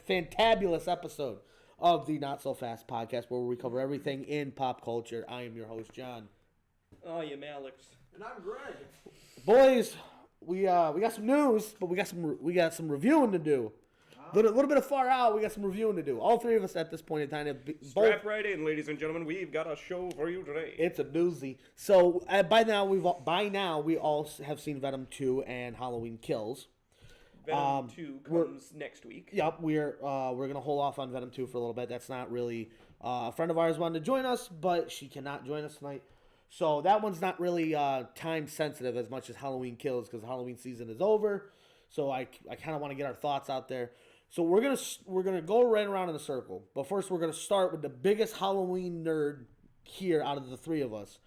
fantabulous episode of the Not So Fast podcast, where we cover everything in pop culture. I am your host, John. I am Alex. And I'm Greg. Boys, we got some news, but we got some reviewing to do. A little bit of far out, we got some reviewing to do. All three of us at this point in time have Strap right in, ladies and gentlemen. We've got a show for you today. It's a doozy. So by now we all have seen Venom 2 and Halloween Kills. Venom 2 comes next week. Yep, we're gonna hold off on Venom 2 for a little bit. That's not really a friend of ours wanted to join us, but she cannot join us tonight. So that one's not really time sensitive as much as Halloween Kills, because the Halloween season is over. So I kind of want to get our thoughts out there. So we're gonna go right around in a circle. But first, we're gonna start with the biggest Halloween nerd here out of the three of us.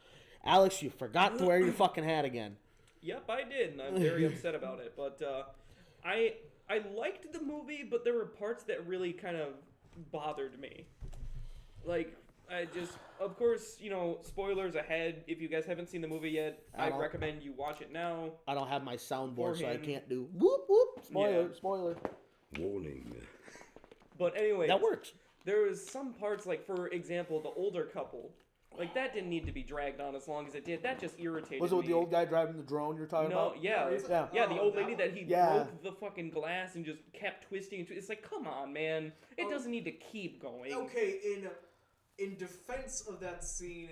Alex, you forgot to wear your fucking hat again. Yep, I did, and I'm very upset about it. But I liked the movie, but there were parts that really kind of bothered me. Like, of course, spoilers ahead. If you guys haven't seen the movie yet, I recommend you watch it now. I don't have my soundboard, so I can't do whoop whoop. Spoiler. Warning. But anyway, that works. There was some parts, like, for example, the older couple. Like, that didn't need to be dragged on as long as it did. That just irritated me. Was it with the old guy driving the drone you're talking about? Yeah, the old lady that he broke the fucking glass and just kept twisting. It's like, come on, man. It doesn't need to keep going. Okay, in defense of that scene,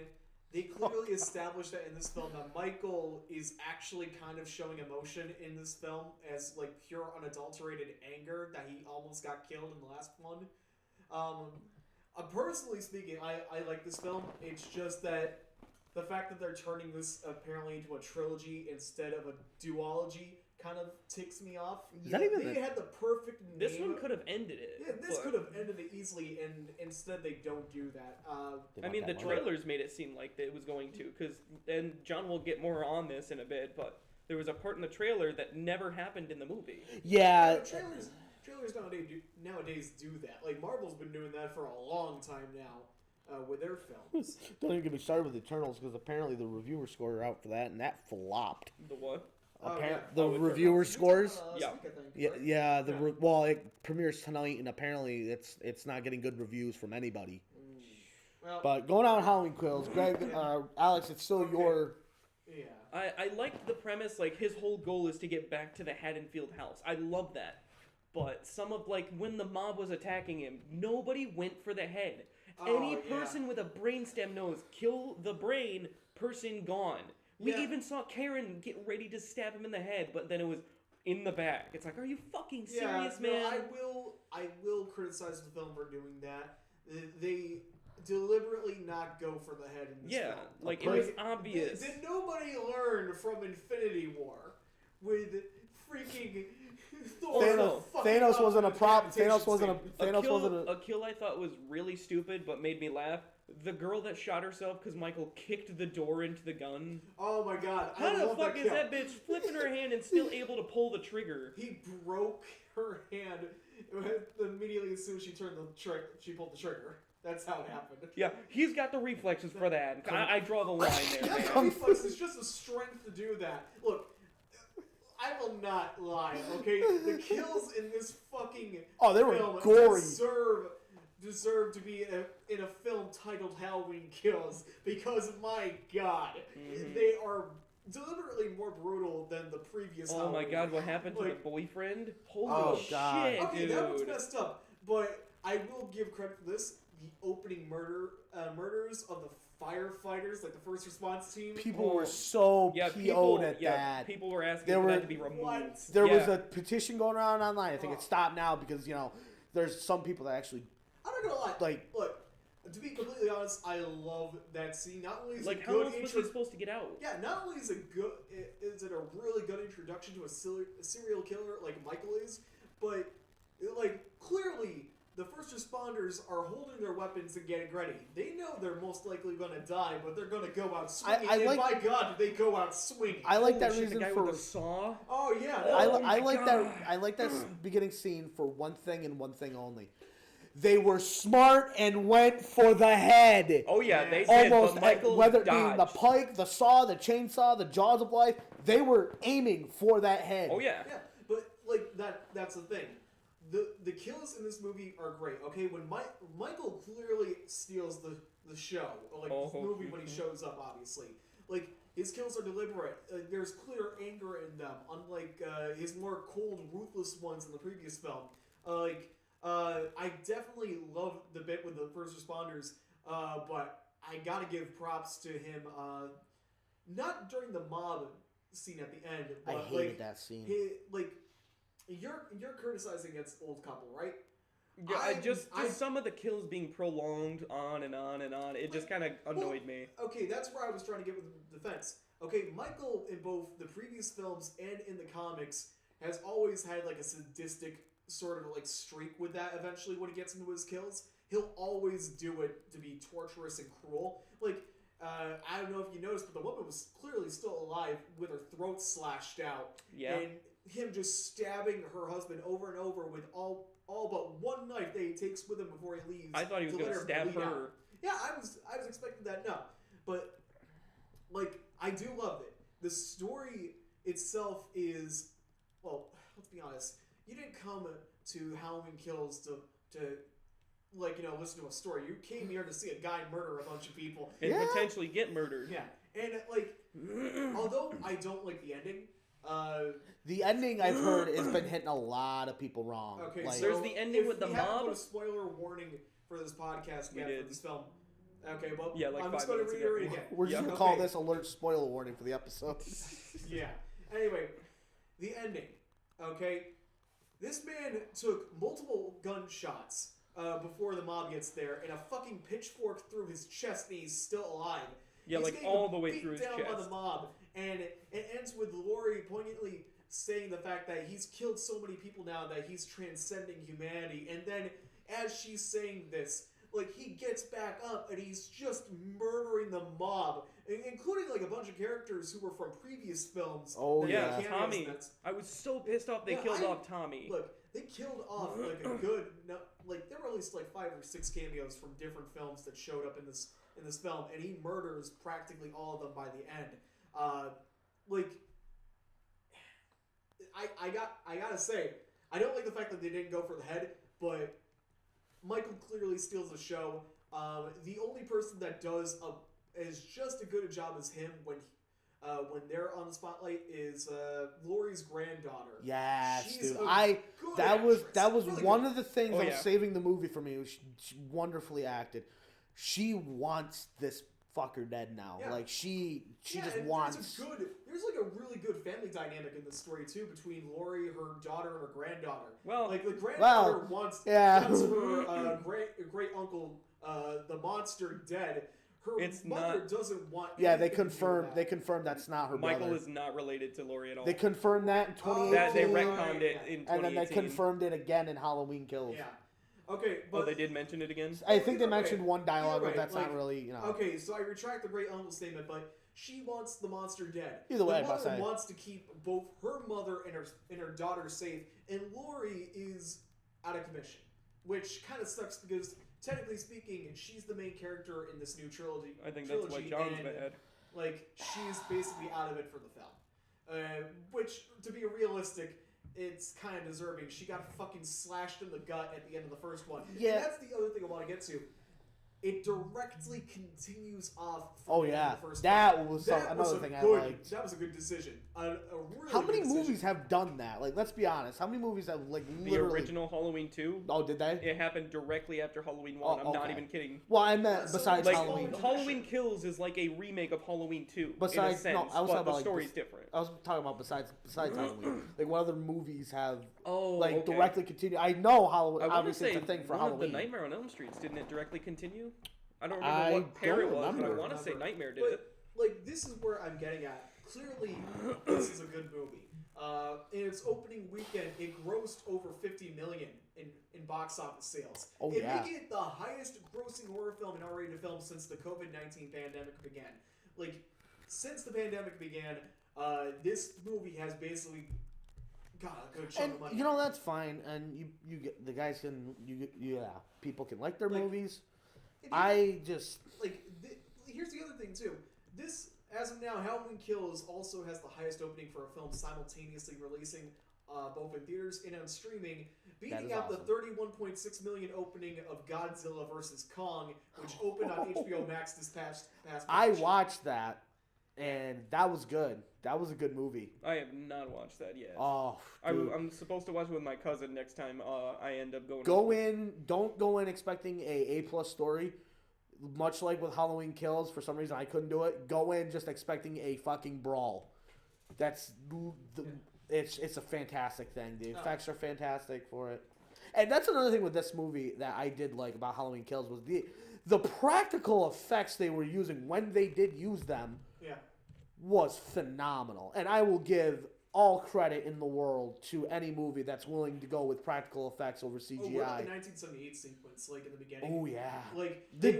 they clearly established that in this film that Michael is actually kind of showing emotion in this film as, like, pure unadulterated anger that he almost got killed in the last one. Personally speaking, I like this film. It's just that the fact that they're turning this apparently into a trilogy instead of a duology kind of ticks me off. They had the perfect name. This one could have ended it. Yeah, this could have ended it easily, and instead they don't do that. I mean, the trailers made it seem like it was going to, and John will get more on this in a bit, but there was a part in the trailer that never happened in the movie. Yeah. Trailers nowadays do that. Like, Marvel's been doing that for a long time now with their films. Don't even get me started with Eternals, because apparently the reviewer score are out for that, and that flopped. The what? The reviewer scores. It premieres tonight, and apparently it's not getting good reviews from anybody. Well, but going on Halloween Kills, Greg, Alex, it's still your. Yeah. I liked the premise. Like, his whole goal is to get back to the Haddonfield house. I love that. But some of, like, when the mob was attacking him, nobody went for the head. Any person with a brainstem knows, kill the brain, person gone. We even saw Karen get ready to stab him in the head, but then it was in the back. It's like, are you fucking serious, man? I will criticize the film for doing that. They deliberately not go for the head in this film. Like, it was obvious. Did nobody learn from Infinity War with freaking Thanos wasn't a problem. Thanos wasn't a kill I thought was really stupid, but made me laugh. The girl that shot herself because Michael kicked the door into the gun. Oh my god! How the fuck is that bitch flipping her hand and still able to pull the trigger? He broke her hand immediately as soon as she turned the trigger. She pulled the trigger. That's how it happened. Yeah, he's got the reflexes for that. I draw the line there, man. The reflexes, just the strength to do that. Look. I will not lie, okay? The kills in this fucking they were film gory. deserve to be in a film titled Halloween Kills, because, my God, they are deliberately more brutal than the previous Halloween. My God, what happened to the boyfriend? Holy shit, okay, dude. that was messed up, but I will give credit for this. The opening murders of the firefighters, like the first response team. People were so PO'd at that. People were asking for that to be removed. There was a petition going around online. I think it's stopped now because, there's some people that actually... I'm not gonna lie. Look, to be completely honest, I love that scene. Not only is how else was he supposed to get out? Yeah, not only is it a really good introduction to a serial killer like Michael is, but, clearly... The first responders are holding their weapons and getting ready. They know they're most likely going to die, but they're going to go out swinging. My God, did they go out swinging? I like that reason the guy for with the saw. Oh yeah, I like that beginning scene for one thing and one thing only. They were smart and went for the head. Oh yeah, they did. Almost but Michael whether it dodged. being the pike, the saw, the chainsaw, the jaws of life, they were aiming for that head. Oh yeah. Yeah, but that's the thing. the kills in this movie are great. Okay, when Michael clearly steals the show, like this movie when he shows up, obviously, like his kills are deliberate. There's clear anger in them, unlike his more cold, ruthless ones in the previous film. I definitely love the bit with the first responders, but I gotta give props to him. Not during the mob scene at the end. But I hated that scene. You're criticizing against old couple, right? Yeah, just some of the kills being prolonged on and on and on. It just kind of annoyed me. Okay, that's where I was trying to get with the defense. Okay, Michael in both the previous films and in the comics has always had like a sadistic sort of like streak with that. Eventually, when he gets into his kills, he'll always do it to be torturous and cruel. Like, I don't know if you noticed, but the woman was clearly still alive with her throat slashed out. Yeah. And him just stabbing her husband over and over with all but one knife that he takes with him before he leaves. I thought he was going to stab her. Out. Yeah, I was expecting that. No, but like I do love it. The story itself is, well, let's be honest. You didn't come to Halloween Kills to like, listen to a story. You came here to see a guy murder a bunch of people and potentially get murdered. Yeah, and like, although I don't like the ending. The ending I've heard has been hitting a lot of people wrong. Okay, like, so there's the ending with the we haven't mob. put a spoiler warning for this podcast yet for this film. Okay, well, yeah, like I'm 5 just going to minutes ago. reiterate again. We're just gonna call this alert spoiler warning for the episode. Yeah. Anyway, the ending. Okay, this man took multiple gunshots before the mob gets there, and a fucking pitchfork through his chest, and he's still alive. Yeah, he's like all the way through his chest. Beat down by the mob, and it ends with Laurie poignantly saying the fact that he's killed so many people now that he's transcending humanity. And then, as she's saying this, like, he gets back up and he's just murdering the mob, including like a bunch of characters who were from previous films. Oh yeah, Tommy. I was so pissed off they killed off Tommy. Look, they killed off like a good, like there were at least like 5 or 6 cameos from different films that showed up in this film, and he murders practically all of them by the end. I gotta say, I don't like the fact that they didn't go for the head, but Michael clearly steals the show. The only person that does as just a good a job as him when they're on the spotlight is Laurie's granddaughter. Yes, She's dude. That was really one good. of the things that was saving the movie for me. She wonderfully acted. She wants this fucker dead now. Yeah. Like she just and wants. There's like a really good family dynamic in this story too between Laurie, her daughter, and her granddaughter. Well, like the granddaughter wants her great uncle, the monster, dead. Her mother doesn't want. Yeah, they confirmed that's not her Michael brother. is not related to Laurie at all. They confirmed that in 2018. They retconned it in 2018. And then they confirmed it again in Halloween Kills. Yeah. Okay, but they did mention it again? I think they mentioned one dialogue, but that's not really, Okay, so I retract the great uncle statement, but she wants the monster dead. Either way, the mother wants to keep both her mother and her daughter safe, and Laurie is out of commission, which kind of sucks because technically speaking, she's the main character in this new trilogy. I think that's why John's bad. Like, she's basically out of it for the film, which, to be realistic, it's kind of deserving. She got fucking slashed in the gut at the end of the first one. Yeah. And that's the other thing I want to get to. It directly continues off from Oh, the yeah. first That one. was That another was thing I good, liked. That was a good decision. A really How many good decision. movies have done that? Like, let's be honest. How many movies have, like, The literally... original Halloween 2? Oh, did they? It happened directly after Halloween 1. I'm not even kidding. Well, I meant besides like, Halloween. Halloween Kills is like a remake of Halloween 2, Besides, in a sense, no, I was but talking the about, story's different. I was talking about besides Halloween. Like, what other movies have, okay. directly continued? I know Halloween, I obviously say it's a thing for one Halloween. of the Nightmare on Elm Streets, didn't it directly continue? I don't remember what pair it was, but I want to say Nightmare did it. Like, this is where I'm getting at. Clearly, this is a good movie. In its opening weekend, it grossed over $50 million in box office sales. Oh, it yeah. making it the highest grossing horror film and R-rated film since the COVID-19 pandemic began. Like, since the pandemic began, this movie has basically got a good chunk of money. You know, that's fine, and you get the guys can people can like their movies. Here's the other thing too. This, as of now, Halloween Kills also has the highest opening for a film simultaneously releasing both in theaters and on streaming. beating out the $31.6 million opening of Godzilla vs. Kong, which opened on HBO Max this past I March. watched that, and that was good. That was a good movie. I have not watched that yet. Oh, dude. I'm supposed to watch it with my cousin next time I end up going. Don't go in expecting a A+ story. Much like with Halloween Kills, for some reason I couldn't do it. Go in just expecting a fucking brawl. It's a fantastic thing. The effects are fantastic for it. And that's another thing with this movie that I did like about Halloween Kills was the practical effects they were using when they did use them was phenomenal. And I will give all credit in the world to any movie that's willing to go with practical effects over CGI. Oh, what about the 1978 sequence, like in the beginning? Oh yeah, like they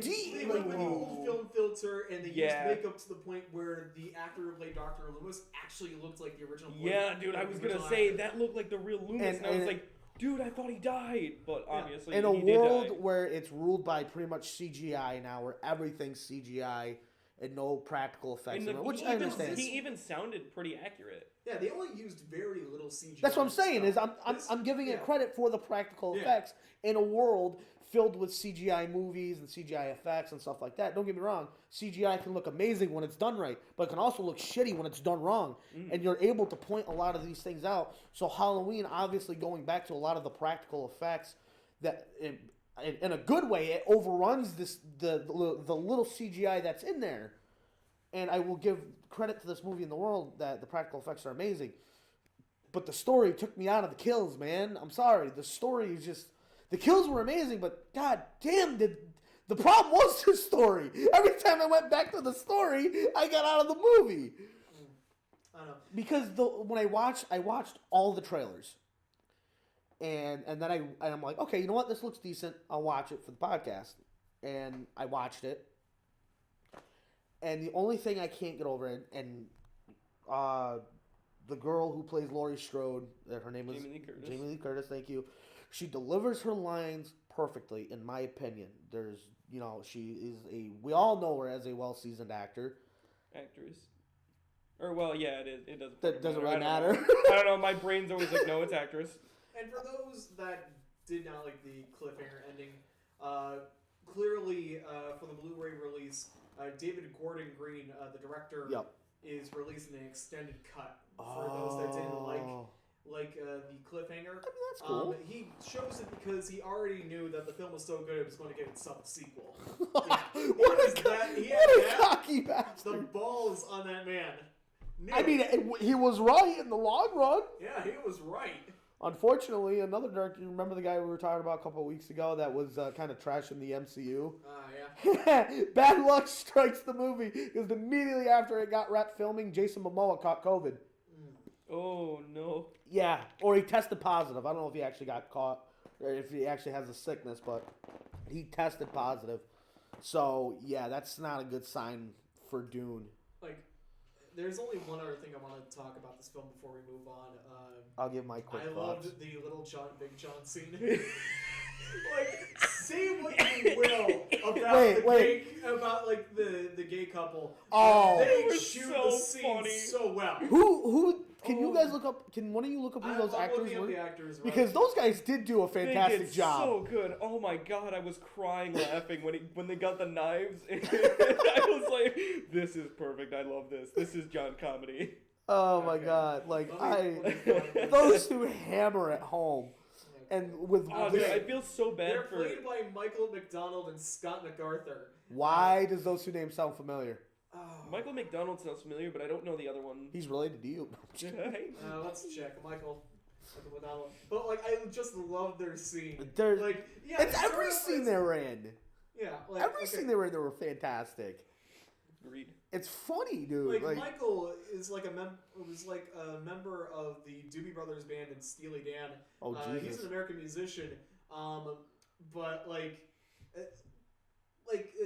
went with the old film filter, and they used makeup to the point where the actor who played Dr. Loomis actually looked like the original. Yeah, dude, I was gonna say that looked like the real Loomis, and I was like, dude, I thought he died, but obviously in a he did world die. where it's ruled by pretty much CGI now, where everything's CGI and no practical effects, which I understand. He even sounded pretty accurate. Yeah, they only used very little CGI. That's what I'm saying. I'm giving it credit for the practical effects in a world filled with CGI movies and CGI effects and stuff like that. Don't get me wrong. CGI can look amazing when it's done right, but it can also look shitty when it's done wrong. And you're able to point a lot of these things out. So Halloween, obviously going back to a lot of the practical effects, that in a good way, it overruns the little CGI that's in there. And I will give credit to this movie in the world that the practical effects are amazing. But the story took me out of the kills, man. I'm sorry. The story is just... The kills were amazing, but god damn, the problem was the story. Every time I went back to the story, I got out of the movie. I don't know. Because when I watched all the trailers. And then I'm like, okay, you know what? This looks decent. I'll watch it for the podcast. And I watched it. And the only thing I can't get over, and the girl who plays Laurie Strode, her name is Jamie Lee Curtis, thank you. She delivers her lines perfectly, in my opinion. She is we all know her as a well-seasoned actress. Or, well, yeah, it is. It doesn't. That doesn't really matter. I don't know. My brain's always like, no, it's actress. And for those that did not like the cliffhanger ending, clearly for the Blu-ray release, David Gordon Green, the director, is releasing an extended cut for those that didn't like the cliffhanger. I mean, that's cool. He chose it because he already knew that the film was so good it was going to get itself a sequel. What a cocky bastard. The balls on that man. I mean, he was right in the long run. Yeah, he was right. Unfortunately, another director, you remember the guy we were talking about a couple of weeks ago that was kind of trashing the MCU? Yeah. Bad luck strikes the movie because immediately after it got wrapped filming, Jason Momoa caught COVID. Oh, no. Yeah, or he tested positive. I don't know if he actually got caught or if he actually has a sickness, but he tested positive. So, yeah, that's not a good sign for Dune. Like, there's only one other thing I want to talk about this film before we move on. I'll give my quick thoughts. I loved the Little John, Big John scene. Like, say what you will about the gay couple. Oh, they shoot the scene so well. Who? Can you guys look up? Can one of you look up who those actors were? The actors, right? Because those guys did do a fantastic job. So good. Oh my god, I was crying laughing when they got the knives. I was like, this is perfect. I love this. This is John comedy. Oh my god! Like those two hammer at home, and with dude, I feel so bad. They're played by Michael McDonald and Scott MacArthur. Why does those two names sound familiar? Michael McDonald sounds familiar, but I don't know the other one. He's related to you. Let's check Michael McDonald. But like, I just love their scene. It's every scene they were in. Yeah, every scene they were in, they were fantastic. Agreed. It's funny, dude. Like Michael is like was like a member of the Doobie Brothers band and Steely Dan. Oh Jesus! He's an American musician, but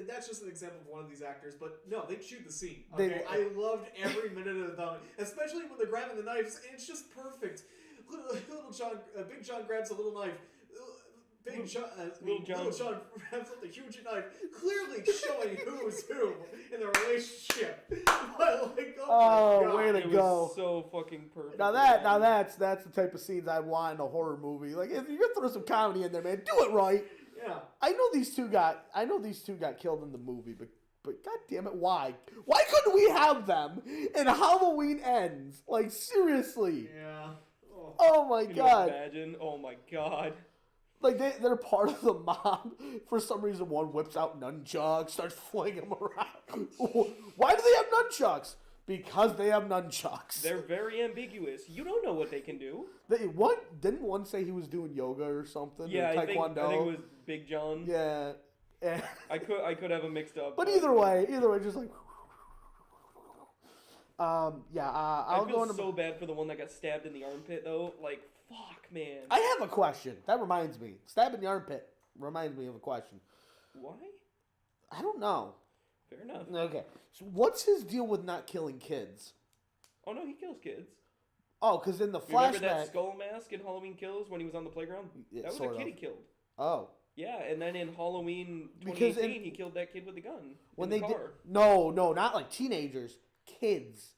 that's just an example of one of these actors. But no, they chewed the scene. Okay, I loved every minute of them, especially when they're grabbing the knives. It's just perfect. Big John grabs a little knife. Big John, Little John. Little John wraps up the huge knife, clearly showing who's who in the relationship. But like, oh my God. way to It go! was so fucking perfect. Now that's the type of scenes I want in a horror movie. Like if you're gonna throw some comedy in there, man, do it right. Yeah. I know these two got killed in the movie, but god damn it, why? Why couldn't we have them in Halloween Ends? Like seriously. Yeah. Oh my Can you god. imagine? Oh my God. Like they're part of the mob. For some reason, one whips out nunchucks, starts flinging them around. Why do they have nunchucks? Because they have nunchucks. They're very ambiguous. You don't know what they can do. Didn't one say he was doing yoga or something? Yeah, or I think taekwondo? it was Big John. Yeah. And, I could have them mixed up. but either way, just like. I I'll feel go into. so bad for the one that got stabbed in the armpit though. Like, fuck, man. I have a question. That reminds me. Stab in the armpit reminds me of a question. Why? I don't know. Fair enough. Okay. So what's his deal with not killing kids? Oh no, he kills kids. Oh, because in the Remember that flashback. skull mask in Halloween Kills when he was on the playground? Yeah, That was sort a kid of. he killed. Oh. Yeah, and then in Halloween Because 2018, he killed that kid with the gun When in they the did. car. No, not like teenagers. Kids.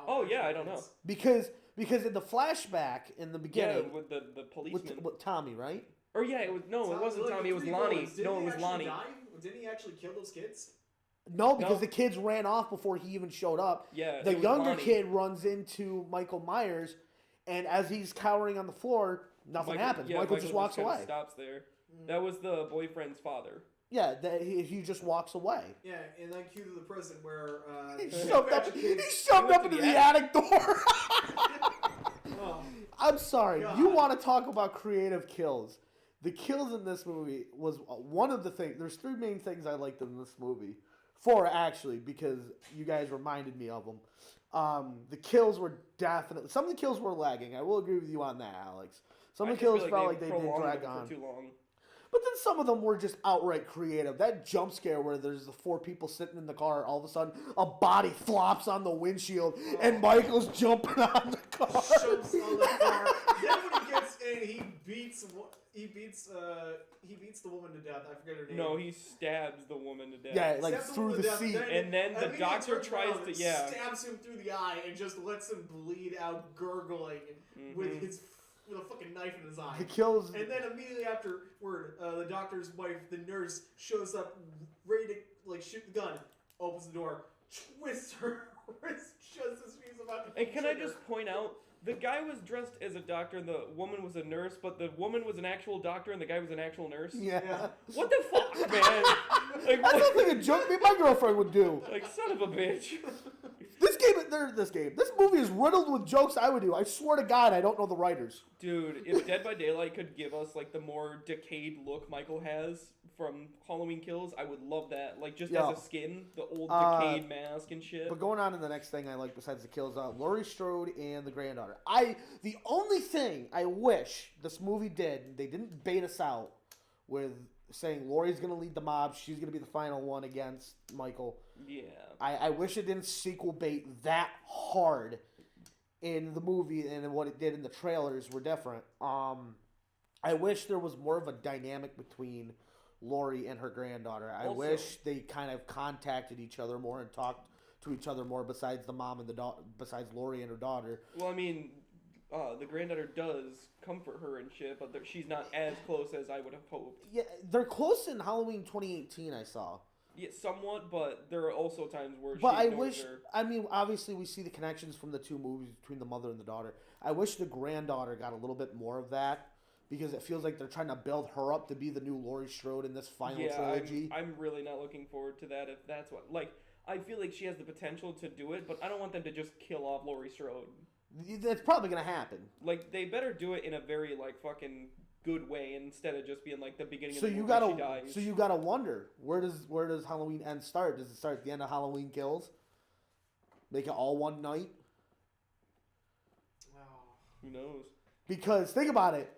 Oh yeah, I don't know. Because in the flashback in the beginning. Yeah, with the policeman. with Tommy, right? Or yeah, it wasn't Tommy. It was Lonnie. No, it was Lonnie. Didn't he actually kill those kids? No, because No. the kids ran off before he even showed up. Yeah, The it was younger Lonnie. kid runs into Michael Myers, and as he's cowering on the floor, nothing happens. Yeah, Michael just walks kinda away. Stops there. That was the boyfriend's father. Yeah, he just walks away. Yeah, and then cue to the prison where He the shoved up, infected he kids- shoved went up to into the the attic door. Oh, I'm sorry. God. You want to talk about creative kills. The kills in this movie was one of the things. There's three main things I liked in this movie. Four, actually, because you guys reminded me of them. The kills were definitely... Some of the kills were lagging. I will agree with you on that, Alex. Some of the kills felt like they did prolonged drag them on. for too long. But then some of them were just outright creative. That jump scare where there's the four people sitting in the car, all of a sudden a body flops on the windshield and Michael's jumping on the car. jumps on the car. Then when he gets in, he beats the woman to death. I forget her name. No, he stabs the woman to death. Yeah, like Stabs through woman the to death, seat. And then the he doctor turns tries around to- and yeah. stabs him through the eye and just lets him bleed out, gurgling with a fucking knife in his eye. The kills... And then immediately afterward, the doctor's wife, the nurse, shows up ready to shoot the gun. Opens the door, twists her wrist just as she's about to. And can I trigger. just point out, the guy was dressed as a doctor and the woman was a nurse, but the woman was an actual doctor and the guy was an actual nurse? Yeah. Yeah. What the fuck, man? Like, That's what? not like a joke me my girlfriend would do. Like, son of a bitch. This movie is riddled with jokes I would do. I swear to God, I don't know the writers. Dude, if Dead by Daylight could give us, the more decayed look Michael has from Halloween Kills, I would love that. Just Yeah. as a skin, the old decayed mask and shit. But going on to the next thing I like besides the kills, Laurie Strode and the granddaughter. The only thing I wish this movie did, they didn't bait us out with saying Laurie's going to lead the mob, she's going to be the final one against Michael. Yeah. I wish it didn't sequel bait that hard in the movie, and what it did in the trailers were different. I wish there was more of a dynamic between Laurie and her granddaughter. I Also- wish they kind of contacted each other more and talked to each other more besides the mom and the daughter, besides Laurie and her daughter. Well, I mean, the granddaughter does comfort her and shit, but she's not as close as I would have hoped. Yeah, they're close in Halloween 2018, I saw. Yeah, somewhat, but there are also times where But she I ignores wish, her. I mean, obviously we see the connections from the two movies between the mother and the daughter. I wish the granddaughter got a little bit more of that because it feels like they're trying to build her up to be the new Laurie Strode in this final trilogy. I'm really not looking forward to that if that's what... I feel like she has the potential to do it, but I don't want them to just kill off Laurie Strode. That's probably going to happen. They better do it in a very, fucking good way instead of just being, the beginning So of the you movie gotta, she dies. so you gotta wonder where does Halloween End start? Does it start at the end of Halloween Kills? Make it all one night? Who knows? Because think about it.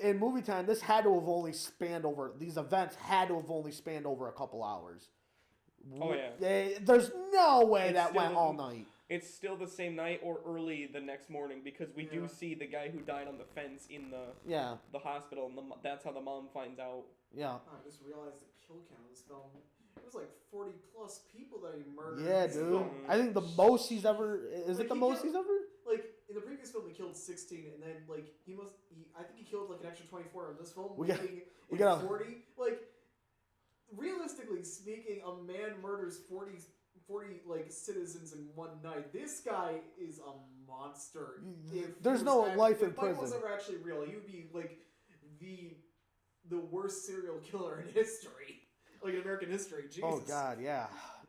In movie time, this had to have only spanned over. These events had to have only spanned over a couple hours. Oh, yeah. There's no way It that still went all isn't- night. it's still the same night or early the next morning because we do see the guy who died on the fence in the hospital, and that's how the mom finds out. Yeah. Oh, I just realized the kill count in this film. It was like 40 plus people that he murdered. Yeah, dude. I think the most he's ever... Is it the most he's ever? Like, in the previous film, he killed 16, and then, like, I think he killed, like, an extra 24 in this film. We got 40. Like, realistically speaking, a man murders 40 like, citizens in one night. This guy is a monster. There's no life in prison. If Mike was ever actually real, he would be, like, the worst serial killer in history. Like, in American history. Jesus. Oh, God, yeah.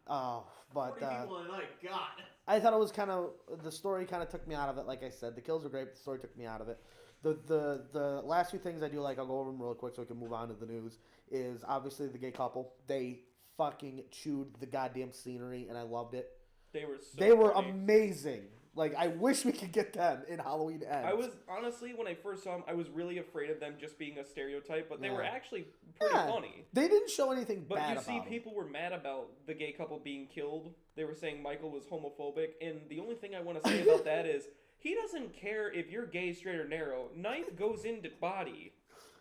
But 40 people in a night. God. I thought it was kind of... The story kind of took me out of it, like I said. The kills were great, but the story took me out of it. The last few things I do like, I'll go over them real quick so we can move on to the news, is obviously the gay couple. They fucking chewed the goddamn scenery, and I loved it. They were amazing. Like, I wish we could get them in Halloween Ends. I was, honestly, when I first saw them, I was really afraid of them just being a stereotype, but they were actually pretty funny. They didn't show anything but bad you about see, them. people were mad about the gay couple being killed. They were saying Michael was homophobic, and the only thing I want to say about that is, he doesn't care if you're gay, straight, or narrow. Knife goes into body,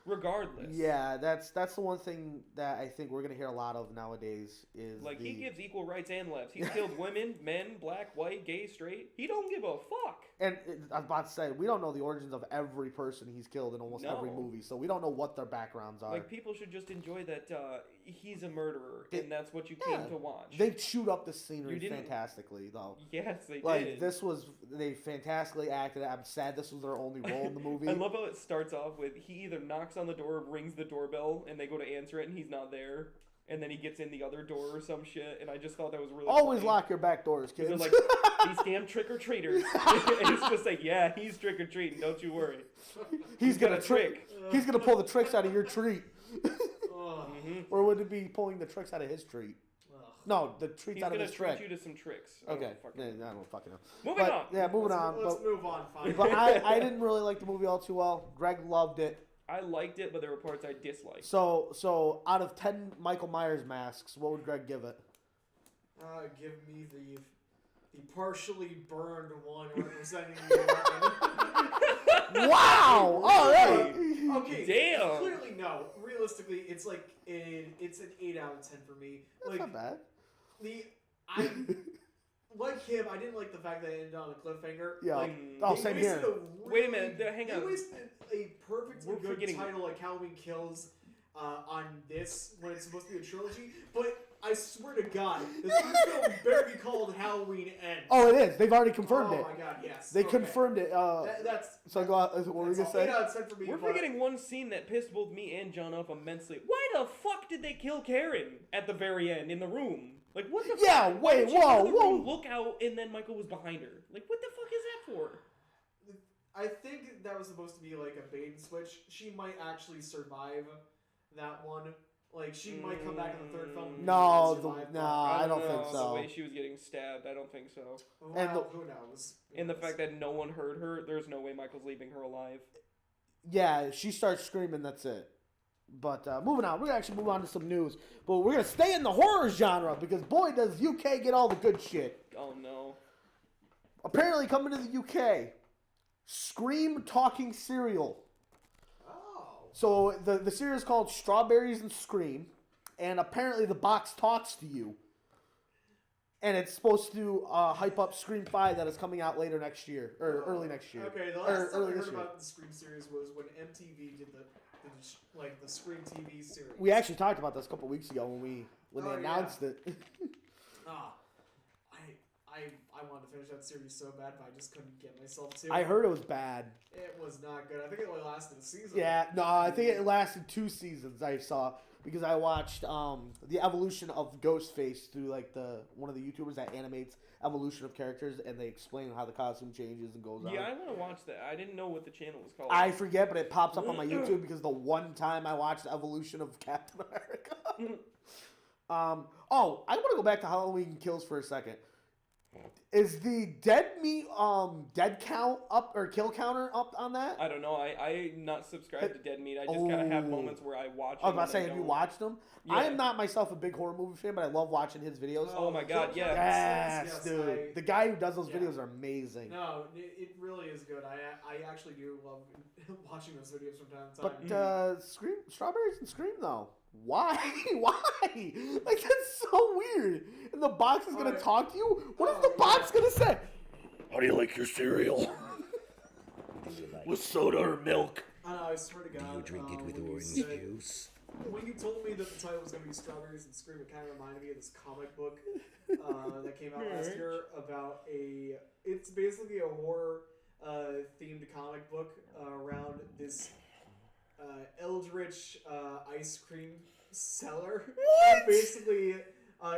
regardless. Yeah, that's the one thing that I think we're gonna hear a lot of nowadays is like he gives equal rights and lefts. He's killed women, men, black, white, gay, straight. He don't give a fuck. And I was about to say, we don't know the origins of every person he's killed in almost every movie, so we don't know what their backgrounds are. Like, people should just enjoy that he's a murderer, and that's what you came to watch. They chewed up the scenery fantastically, though. Yes, they like, did. They fantastically acted. I'm sad this was their only role in the movie. I love how it starts off with, he either knocks on the door, rings the doorbell, and they go to answer it, and he's not there. And then he gets in the other door or some shit, and I just thought that was really Always funny. lock your back doors, kids. They're like, these damn trick-or-treaters. And he's just like, yeah, he's trick-or-treating, don't you worry. He's gonna trick. He's gonna pull the tricks out of your treat. Or would it be pulling the tricks out of his treat? No, the treats out of his trick. He's gonna treat you to some tricks. Okay, I don't fucking know. Moving on. Yeah, moving on. Let's move on, fine. But I didn't really like the movie all too well. Greg loved it. I liked it, but there were parts I disliked. So out of 10 Michael Myers masks, what would Greg give it? Give me the partially burned one representing the weapon. Wow! All right. Okay. Damn. Clearly, no. Realistically, it's like it's an 8 out of 10 for me. That's not bad. Like him, I didn't like the fact that it ended on a cliffhanger. Yeah. Like, same here. Wait a minute. Hang on. They wasted a perfectly good title like Halloween Kills on this when it's supposed to be a trilogy. But I swear to God, this film better be called Halloween Ends. Oh, it is. They've already confirmed it. Oh my God, yes. They confirmed it. So go out. What were we gonna say? 8 out of 10 for me. We're forgetting one scene that pissed both me and John off immensely. Why the fuck did they kill Karen at the very end in the room? Like, what the fuck? Yeah, wait, whoa. Look out, and then Michael was behind her. Like, what the fuck is that for? I think that was supposed to be like a bait and switch. She might actually survive that one. Like, she might come back in the third film. I don't think so. The way she was getting stabbed, I don't think so. Well, who knows? And the fact that no one heard her, there's no way Michael's leaving her alive. Yeah, she starts screaming, that's it. But moving on, we're going to actually move on to some news. But we're going to stay in the horror genre because, boy, does UK get all the good shit. Oh, no. Apparently coming to the UK, Scream talking cereal. Oh. So the cereal is called Strawberries and Scream, and apparently the box talks to you. And it's supposed to hype up Scream 5 that is coming out later next year, or early next year. Okay, the last time I heard about the Scream series was when MTV did the Scream TV series. We actually talked about this a couple weeks ago when they announced it. I wanted to finish that series so bad, but I just couldn't get myself to. I heard it was bad. It was not good. I think it only lasted a season. Yeah, no, I think it lasted 2 seasons. I saw because I watched the evolution of Ghostface through like one of the YouTubers that animates evolution of characters, and they explain how the costume changes and goes on. Yeah, I want to watch that. I didn't know what the channel was called. I forget, but it pops up on my YouTube because the one time I watched the evolution of Captain America. I want to go back to Halloween Kills for a second. Is the dead meat dead count up or kill counter up on that? I don't know. I'm not subscribed to Dead Meat. I just kind of have moments where I watch. I was about to and say, I have you don't. watched them? Yeah. I am not myself a big horror movie fan, but I love watching his videos. Oh my God, yeah. Yes, dude. The guy who does those videos are amazing. No, it really is good. I actually do love watching those videos from time to time. But Scream, Strawberries and Scream though. Why? Why? Like that's so weird. And the box is gonna talk to you. What is the box gonna say? How do you like your cereal? With soda or milk? I know. I swear to God. You drink it with when you orange said- juice. When you told me that the title was going to be Strawberries and Scream, it kind of reminded me of this comic book that came out last year about it's basically a horror themed comic book around this eldritch ice cream seller. What? Who basically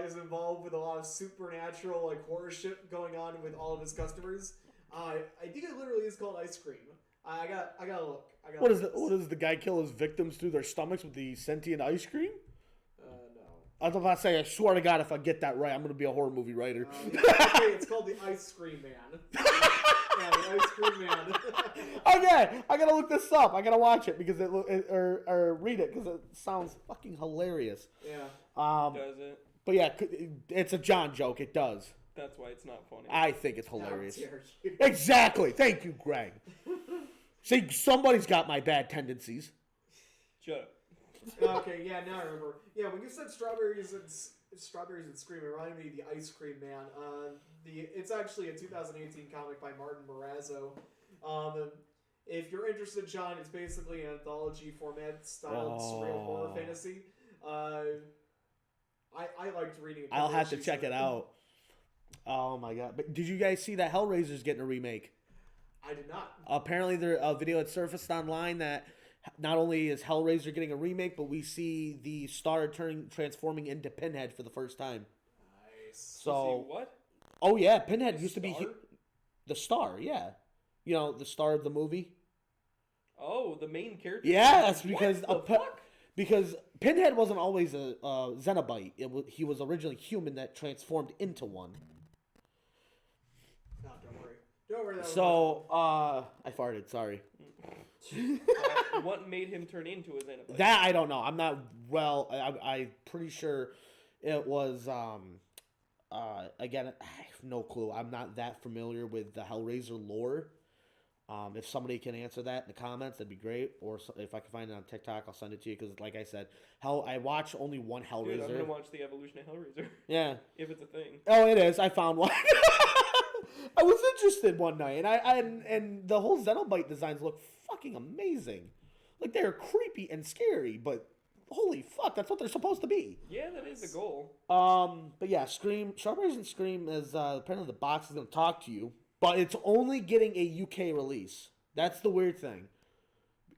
is involved with a lot of supernatural like horror shit going on with all of his customers. I think it literally is called Ice Cream. I gotta look. What does the guy kill his victims through their stomachs with the sentient ice cream? No. I was about to say, I swear to God, if I get that right, I'm gonna be a horror movie writer. Okay, it's called the Ice Cream Man. Yeah, the Ice Cream Man. Okay, I gotta look this up. I gotta watch it because or read it because it sounds fucking hilarious. Yeah. Does it? But yeah, it's a John joke. It does. That's why it's not funny. I think it's hilarious. How dare you. Exactly. Thank you, Greg. See, somebody's got my bad tendencies. Shut up. Okay, yeah, now I remember. Yeah, when you said strawberries and Scream, it reminded me of the Ice Cream Man. It's actually a 2018 comic by Martin Morazzo. If you're interested, John, it's basically an anthology format styled surreal horror fantasy. I liked reading it. I'll have to check it out. Oh my God! But did you guys see that Hellraiser's getting a remake? I did not. Apparently, there a video had surfaced online that not only is Hellraiser getting a remake, but we see the star transforming into Pinhead for the first time. Nice. So See what? Oh yeah, Pinhead used to be Star? the star. Yeah, you know the star of the movie. Oh, the main character. Yeah, that's because What the fuck? because Pinhead wasn't always a Xenobite. He was originally human that transformed into one. No, don't worry. Don't worry. So I farted. Sorry. What made him turn into a Xenobite? That I don't know. I'm not well. I'm pretty sure it was. Again, I have no clue. I'm not that familiar with the Hellraiser lore. If somebody can answer that in the comments, that'd be great. Or if I can find it on TikTok, I'll send it to you. Because, like I said, I watch only one Hellraiser. Dude, I'm gonna watch the evolution of Hellraiser. Yeah. If it's a thing. Oh, it is. I found one. I was interested one night, and the whole Xenobite designs look fucking amazing. Like they're creepy and scary, but holy fuck, that's what they're supposed to be. Yeah, that is the goal. But yeah, Strawberries and Scream is apparently the box is gonna talk to you, but it's only getting a UK release. That's the weird thing.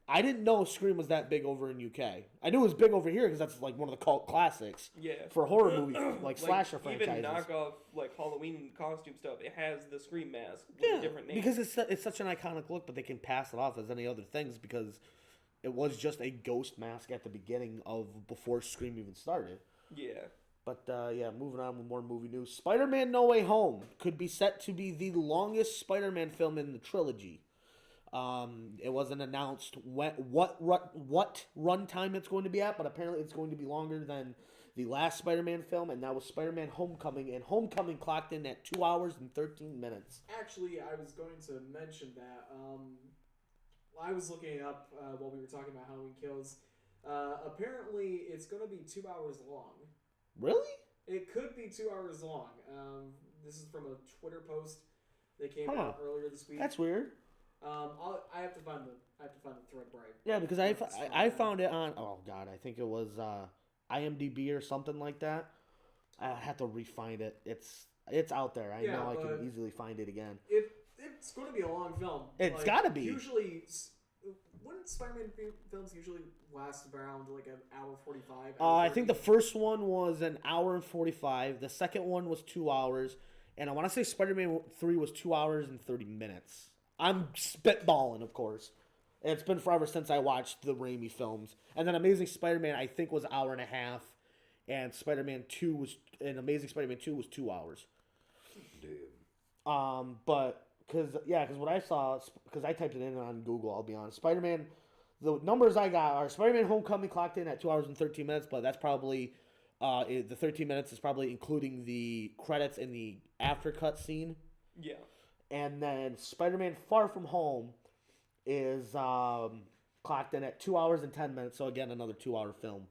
I didn't know Scream was that big over in UK. I knew it was big over here because that's like one of the cult classics. Yeah. For horror movie like slasher franchises. Even knockoff like Halloween costume stuff, it has the Scream mask with a different name. Because it's such an iconic look, but they can pass it off as any other things because it was just a ghost mask at the beginning of before Scream even started. Yeah. But yeah, moving on with more movie news. Spider-Man No Way Home could be set to be the longest Spider-Man film in the trilogy. It wasn't announced what runtime it's going to be at, but apparently it's going to be longer than the last Spider-Man film, and that was Spider-Man Homecoming, and Homecoming clocked in at 2 hours and 13 minutes. Actually, I was going to mention that. I was looking it up while we were talking about Halloween Kills. Apparently, it's going to be 2 hours long. Really? It could be 2 hours long. This is from a Twitter post that came out earlier this week. That's weird. I have to find the thread right. Yeah, because I found it on, oh god, I think it was IMDb or something like that. I have to re-find it. It's out there. I know I can easily find it again. It's going to be a long film. It's got to be. Usually, wouldn't Spider-Man films usually last around like an hour 45? I think the first one was an hour and 45. The second one was 2 hours. And I want to say Spider-Man 3 was 2 hours and 30 minutes. I'm spitballing, of course. It's been forever since I watched the Raimi films. And then Amazing Spider-Man, I think, was an hour and a half. And Amazing Spider-Man 2 was 2 hours. Damn. But because what I saw, because I typed it in on Google, I'll be honest. Spider-Man, the numbers I got are Spider-Man: Homecoming clocked in at 2 hours and 13 minutes, but that's probably the 13 minutes is probably including the credits and the after cut scene. Yeah. And then Spider-Man: Far From Home is clocked in at 2 hours and 10 minutes. So again, another 2-hour film.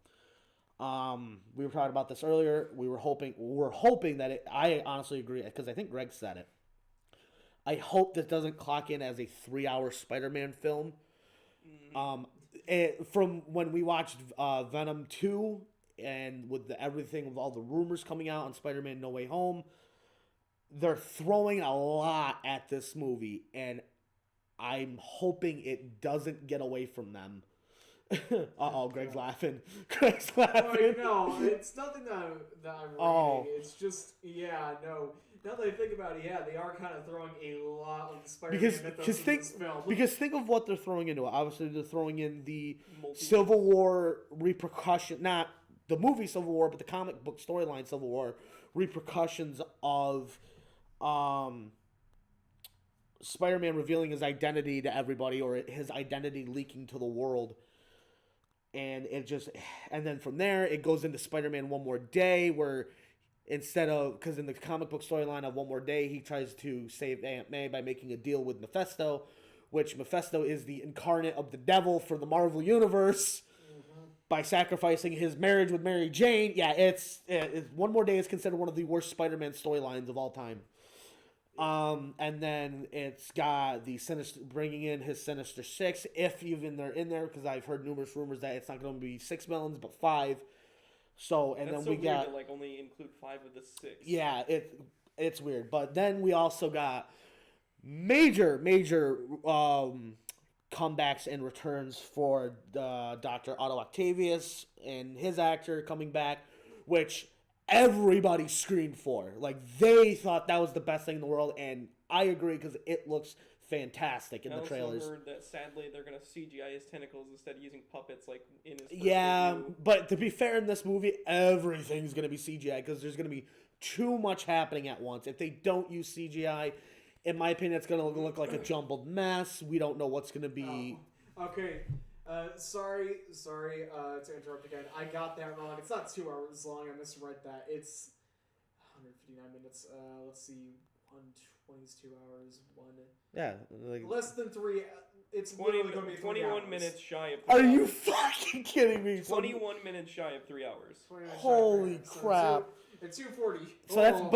We were talking about this earlier. We're hoping that it. I honestly agree because I think Greg said it. I hope this doesn't clock in as a 3-hour Spider-Man film. From when we watched Venom 2 and with everything with all the rumors coming out on Spider-Man No Way Home, they're throwing a lot at this movie, and I'm hoping it doesn't get away from them. Greg's laughing. Greg's laughing. No, it's nothing that I'm reading. It's just, no. Now that I think about it, they are kind of throwing a lot of the Spider-Man mythos in this film. Because think of what they're throwing into it. Obviously, they're throwing in the Civil War repercussion, not the movie Civil War, but the comic book storyline Civil War repercussions of Spider-Man revealing his identity to everybody, or his identity leaking to the world. And then from there, it goes into Spider-Man One More Day, where instead of, because in the comic book storyline of One More Day, he tries to save Aunt May by making a deal with Mephisto, which Mephisto is the incarnate of the devil for the Marvel Universe, by sacrificing his marriage with Mary Jane. It's One More Day is considered one of the worst Spider-Man storylines of all time. And then it's got the bringing in his Sinister Six, if even they're in there, because I've heard numerous rumors that it's not going to be 6 villains but 5. So and That's then we got to, only include 5 of the 6. Yeah, it's weird. But then we also got major comebacks and returns for Dr. Otto Octavius and his actor coming back, which everybody screamed for. They thought that was the best thing in the world, and I agree because it looks fantastic in the trailers. I also heard that sadly they're going to CGI his tentacles instead of using puppets in his first debut. But to be fair, in this movie, everything's going to be CGI because there's going to be too much happening at once. If they don't use CGI, in my opinion, it's going to look like a jumbled mess. We don't know what's going to be. Okay. Sorry to interrupt again. I got that wrong. It's not 2 hours long. I misread that. It's 159 minutes. Let's see. 120 is 2 hours. Less than 3. It's literally going to be 21 minutes shy of 3 hours. Are you you fucking kidding me? 21 minutes shy of 3 hours. Holy crap. It's 2:40. So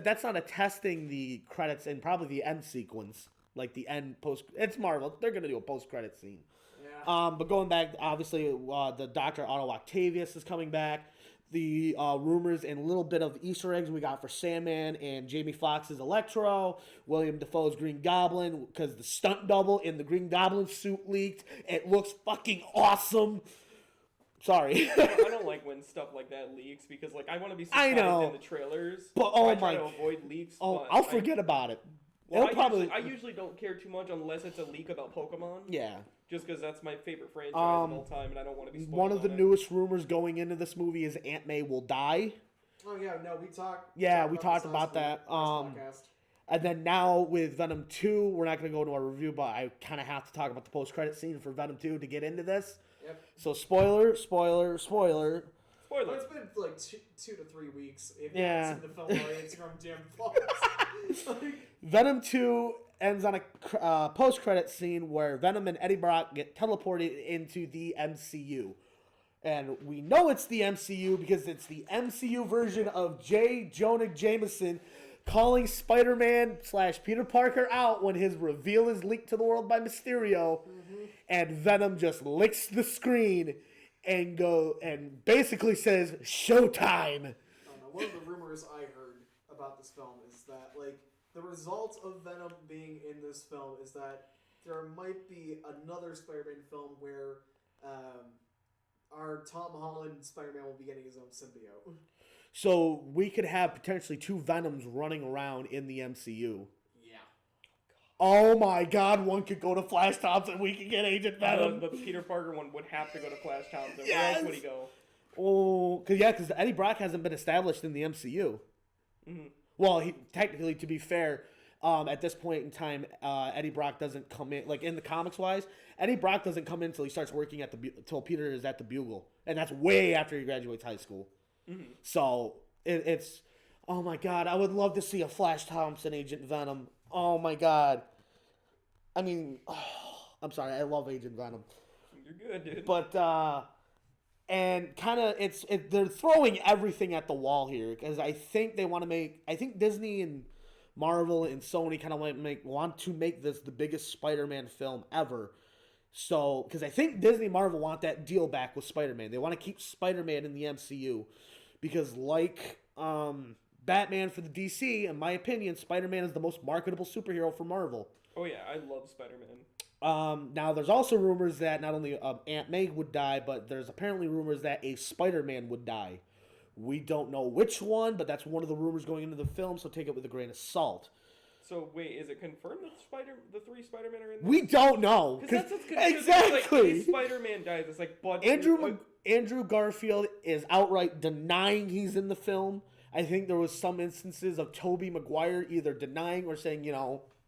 that's not attesting the credits and probably the end sequence, like the end post. It's Marvel. They're gonna do a post-credit scene. Yeah. But going back, obviously, the Dr. Otto Octavius is coming back. The rumors and a little bit of Easter eggs we got for Sandman and Jamie Foxx's Electro, William Dafoe's Green Goblin, because the stunt double in the Green Goblin suit leaked. It looks fucking awesome. Sorry. I don't like when stuff like that leaks because I want to be surprised in the trailers. But I try to avoid leaks. I'll forget about it. Well, I usually don't care too much unless it's a leak about Pokemon. Yeah. Just because that's my favorite franchise of all time, and I don't want to be spoiled. One of the newest rumors going into this movie is Aunt May will die. Oh yeah, no, we talked. Yeah, we talked about that. And then now with Venom 2, we're not going to go into our review, but I kind of have to talk about the post-credit scene for Venom 2 to get into this. Yep. So spoiler. Well, it's been 2 to 3 weeks. If you haven't seen the film already, it's from damn fault. Venom 2 ends on a post-credit scene where Venom and Eddie Brock get teleported into the MCU. And we know it's the MCU because it's the MCU version of J. Jonah Jameson calling Spider-Man / Peter Parker out when his reveal is leaked to the world by Mysterio. Mm-hmm. And Venom just licks the screen and basically says, "Showtime." One of the rumors I heard about this film is that, the result of Venom being in this film is that there might be another Spider-Man film where our Tom Holland Spider-Man will be getting his own symbiote. So we could have potentially 2 Venoms running around in the MCU. Yeah. Oh my God, one could go to Flash Thompson, we could get Agent Venom. The Peter Parker one would have to go to Flash Thompson. Yes. Where else would he go? Oh, because Eddie Brock hasn't been established in the MCU. Mm-hmm. Well, technically, to be fair, At this point in time, Eddie Brock doesn't come in, like in the comics wise, Eddie Brock doesn't come in until he starts working at till Peter is at the Bugle. And that's way after he graduates high school. Mm-hmm. So it's, oh my God, I would love to see a Flash Thompson Agent Venom. Oh my God. I mean, I'm sorry, I love Agent Venom. You're good, dude. But, and kind of, they're throwing everything at the wall here because I think they want to I think Disney and Marvel and Sony kind of want to make this the biggest Spider-Man film ever. So, because I think Disney and Marvel want that deal back with Spider-Man. They want to keep Spider-Man in the MCU because like Batman for the DC, in my opinion, Spider-Man is the most marketable superhero for Marvel. Oh yeah, I love Spider-Man. Now, there's also rumors that not only Aunt May would die, but there's apparently rumors that a Spider-Man would die. We don't know which one, but that's one of the rumors going into the film, so take it with a grain of salt. So, wait, is it confirmed that the three Spider-Men are in this? We don't know. Because that's what's confusing. Exactly. It's like, Spider-Man dies. It's like, but... Andrew Garfield is outright denying he's in the film. I think there was some instances of Tobey Maguire either denying or saying,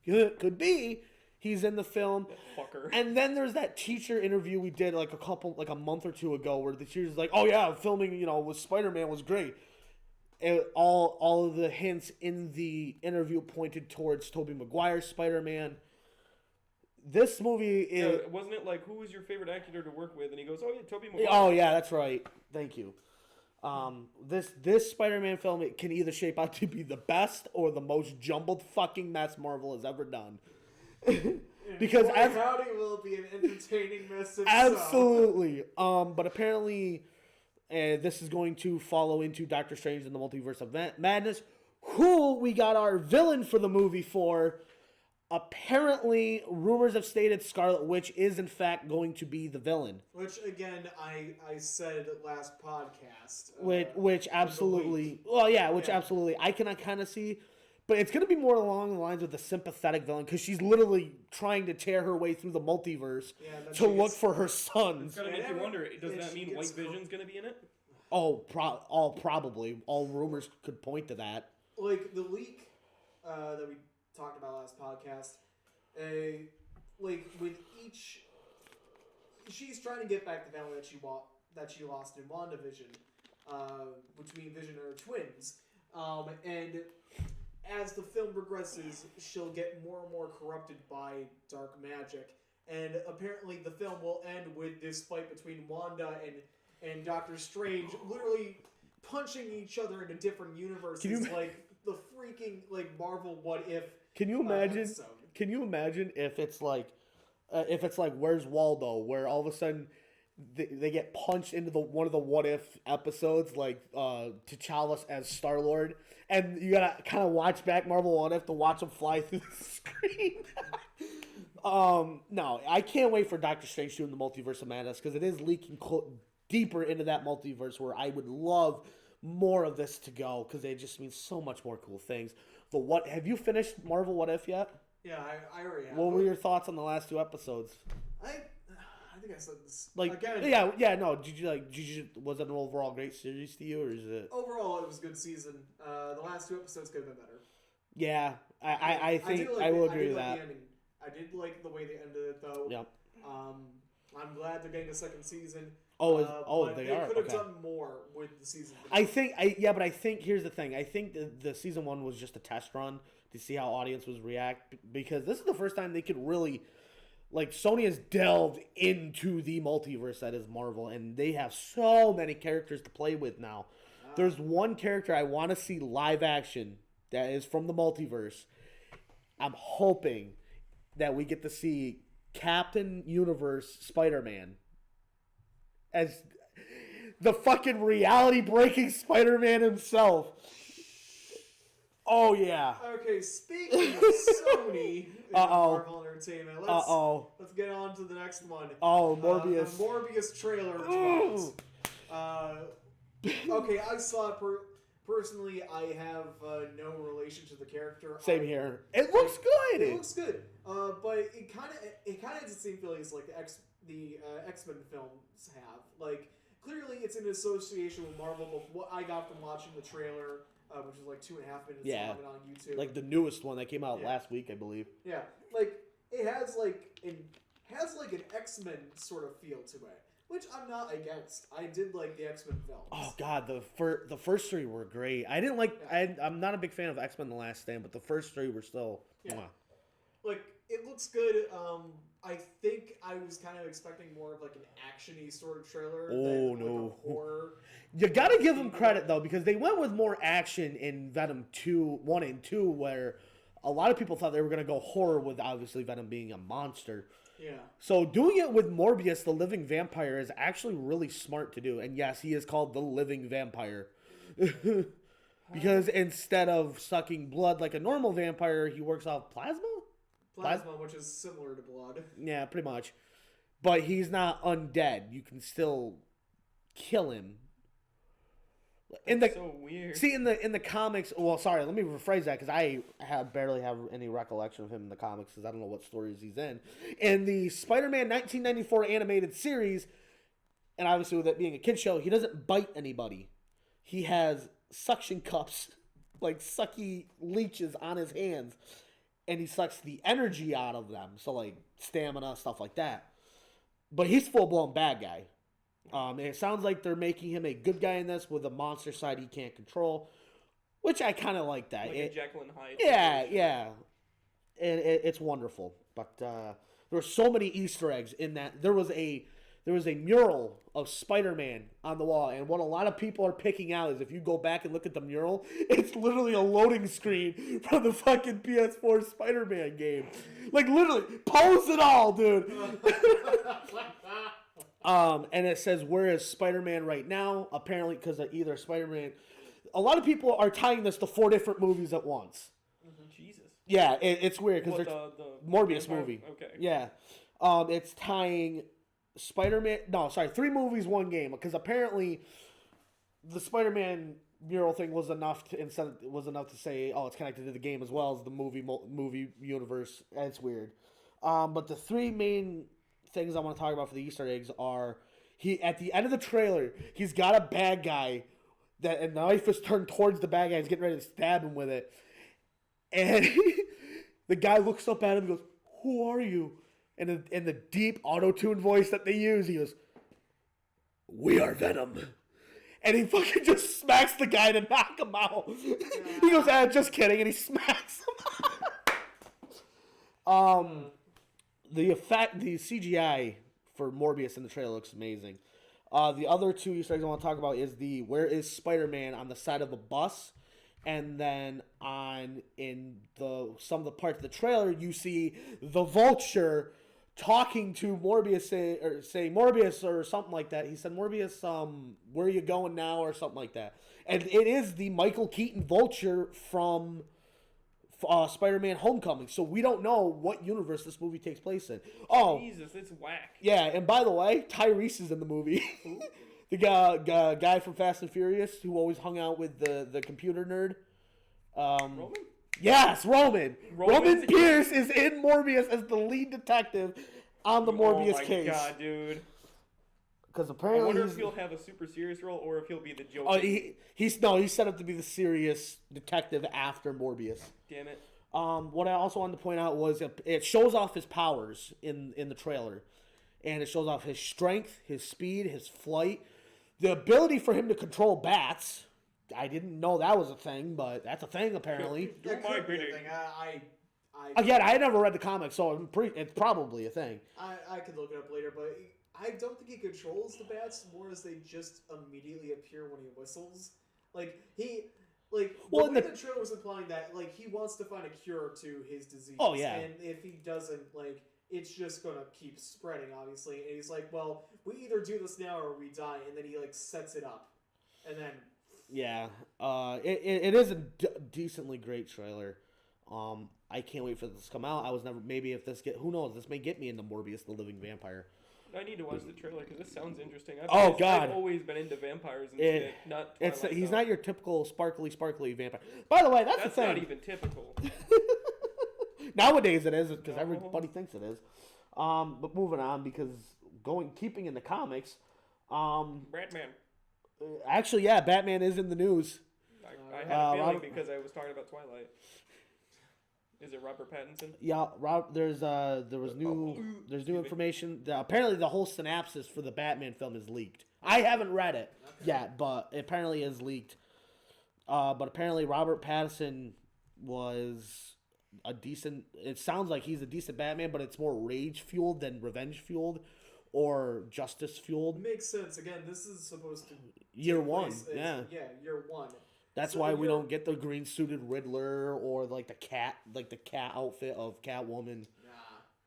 could be he's in the film. That fucker. And then there's that teacher interview we did like a month or two ago where the teacher's like, oh yeah, filming, with Spider-Man was great. All of the hints in the interview pointed towards Tobey Maguire's Spider-Man. This movie is... Yeah, wasn't it like, who was your favorite actor to work with? And he goes, oh yeah, Tobey Maguire. Oh yeah, that's right. Thank you. This Spider-Man film, it can either shape out to be the best or the most jumbled fucking mess Marvel has ever done. Because howdy will be an entertaining mess. Absolutely. But apparently, this is going to follow into Doctor Strange in the Multiverse of Madness, who we got our villain for the movie for. Apparently, rumors have stated Scarlet Witch is in fact going to be the villain. Which again, I said last podcast. Which absolutely, absolutely, I can kind of see, but it's going to be more along the lines of the sympathetic villain because she's literally trying to tear her way through the multiverse to look for her sons. It's going to make you wonder, does that mean White Vision's going to be in it? Oh, probably. All rumors could point to that. Like the leak that we talked about last podcast, like with each, she's trying to get back the family that she lost in WandaVision, between Vision and her twins, and as the film progresses, she'll get more and more corrupted by dark magic, and apparently the film will end with this fight between Wanda and Doctor Strange, literally punching each other into different universes, like the freaking Marvel What If. Can you imagine? Can you imagine if it's like Where's Waldo, where all of a sudden they get punched into one of the What If episodes, like T'Challa as Star-Lord, and you gotta kind of watch back Marvel What If to watch them fly through the screen. No, I can't wait for Doctor Strange doing the Multiverse of Madness because it is leaking deeper into that multiverse where I would love more of this to go because it just means so much more cool things. But have you finished Marvel What If yet? Yeah, I already have. What were your thoughts on the last two episodes? I think I said this. Again, no. Was it an overall great series to you, or is it? Overall, it was a good season. The last two episodes could have been better. Yeah, I think I will agree with that. I did like the way they ended it, though. Yep. I'm glad they're getting a second season. They could have done more with the season. But I think here's the thing. I think the season one was just a test run to see how audiences react because this is the first time they could really, Sony has delved into the multiverse that is Marvel, and they have so many characters to play with now. There's one character I want to see live action that is from the multiverse. I'm hoping that we get to see Captain Universe Spider-Man as the fucking reality-breaking Spider-Man himself. Oh, yeah. Okay, speaking of Sony and Marvel Entertainment, let's get on to the next one. Oh, Morbius. The Morbius trailer dropped. Okay, I saw it personally. I have no relation to the character. Same here. It looks good. It looks good. But it kind of has the same feelings like the X-Men films have. Clearly it's in association with Marvel, but what I got from watching the trailer, which is like 2.5 minutes Yeah. long and on YouTube. Like the newest one that came out last week, I believe. Yeah, like it has like an X-Men sort of feel to it, which I'm not against. I did like the X-Men films. Oh God, the first three were great. I didn't like. I'm not a big fan of X-Men: The Last Stand, but the first three were still. Yeah. Mwah. Like it looks good. I think I was kind of expecting more of like an action-y sort of trailer than like a horror. You gotta give them credit though, because they went with more action in Venom 1 and 2, where a lot of people thought they were gonna go horror with obviously Venom being a monster. Yeah. So doing it with Morbius, the living vampire, is actually really smart to do. And yes, he is called the living vampire. Because instead of sucking blood like a normal vampire, he works off plasma? Plasma, which is similar to blood. Yeah, pretty much. But he's not undead. You can still kill him. So weird. See, in the comics, well, sorry, let me rephrase that, because I barely have any recollection of him in the comics, because I don't know what stories he's in. In the Spider-Man 1994 animated series, and obviously with it being a kid show, he doesn't bite anybody. He has suction cups, like sucky leeches on his hands, and he sucks the energy out of them, so like stamina, stuff like that. But he's full-blown bad guy. It sounds like they're making him a good guy in this with a monster side he can't control, which I kind of like that. Like a Jekyll and Hyde. Yeah. It's wonderful. But there were so many Easter eggs in that. There was a mural of Spider-Man on the wall, and what a lot of people are picking out is if you go back and look at the mural, it's literally a loading screen from the fucking PS4 Spider-Man game. Like, literally, pose it all, dude. And it says, where is Spider-Man right now? Apparently, because of either Spider-Man... A lot of people are tying this to 4 different movies at once. Jesus. Yeah, it's weird, because the Morbius movie. Okay. Yeah. It's tying Spider-Man... No, sorry, 3 movies, 1 game. Because apparently, the Spider-Man mural thing was enough to say, oh, it's connected to the game as well as the movie universe. It's weird. But the 3 main things I want to talk about for the Easter eggs are at the end of the trailer, he's got a bad guy that a knife is turned towards the bad guy. He's getting ready to stab him with it. And the guy looks up at him and goes, "Who are you?" And in the deep auto-tune voice that they use, he goes, "We are Venom." And he fucking just smacks the guy to knock him out. He goes, "Just kidding," and he smacks him. The CGI for Morbius in the trailer looks amazing. The other 2 Easter eggs I want to talk about is where is Spider-Man on the side of a bus, and then some of the parts of the trailer you see the Vulture talking to Morbius, say Morbius or something like that. He said, "Morbius, where are you going now?" or something like that. And it is the Michael Keaton Vulture from Spider-Man Homecoming, so we don't know what universe this movie takes place in. Oh, Jesus, it's whack. Yeah, and by the way, Tyrese is in the movie. The guy from Fast and Furious who always hung out with the computer nerd. Roman? Yes, Roman. Roman Pierce is in Morbius as the lead detective on the Morbius case. Oh my god, dude. Because I apparently wonder if he'll have a super serious role or if he'll be the Joker. Oh, he's set up to be the serious detective after Morbius. Damn it. What I also wanted to point out was it shows off his powers in the trailer. And it shows off his strength, his speed, his flight, the ability for him to control bats. I didn't know that was a thing, but that's a thing apparently. That my could be a bidding. thing. Again, I never read the comics, so it's probably a thing. I could look it up later, but I don't think he controls the bats more as they just immediately appear when he whistles. The trailer was implying that he wants to find a cure to his disease. Oh yeah. And if he doesn't, it's just gonna keep spreading, obviously. And he's like, well, we either do this now or we die. And then he sets it up, and then yeah, it is a decently great trailer. I can't wait for this to come out. Who knows, this may get me into Morbius the Living Vampire. I need to watch the trailer because this sounds interesting. God, I've always been into vampires and shit. He's not your typical sparkly vampire. By the way, that's the thing. Not even typical. Nowadays it is because everybody thinks it is. But moving on, because keeping in the comics, Batman. Actually, yeah, Batman is in the news. I right? had a feeling Robert- because I was talking about Twilight. Is it Robert Pattinson? Yeah, there's new information. Apparently, the whole synopsis for the Batman film is leaked. I haven't read it yet, but it apparently is leaked. But apparently, Robert Pattinson was a decent. It sounds like he's a decent Batman, but it's more rage fueled than revenge fueled, or justice fueled. Makes sense. Again, this is supposed to Year take one, place as- yeah. year one. That's So why we you're- don't get the green suited Riddler or like the cat outfit of Catwoman. Nah.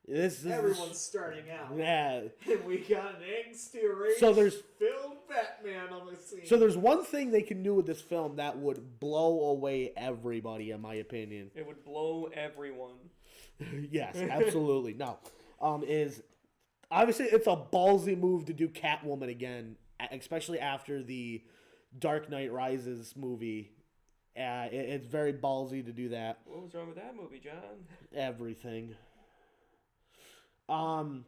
This is Everyone's starting out. yeah. And we got an angsty, So there's- rage-filled Batman on the scene. So there's one thing they can do with this film that would blow away everybody, in my opinion. It would blow everyone. Yes, absolutely. No, is obviously it's a ballsy move to do Catwoman again, especially after the Dark Knight Rises movie. It's very ballsy to do that. What was wrong with that movie, John? Everything. And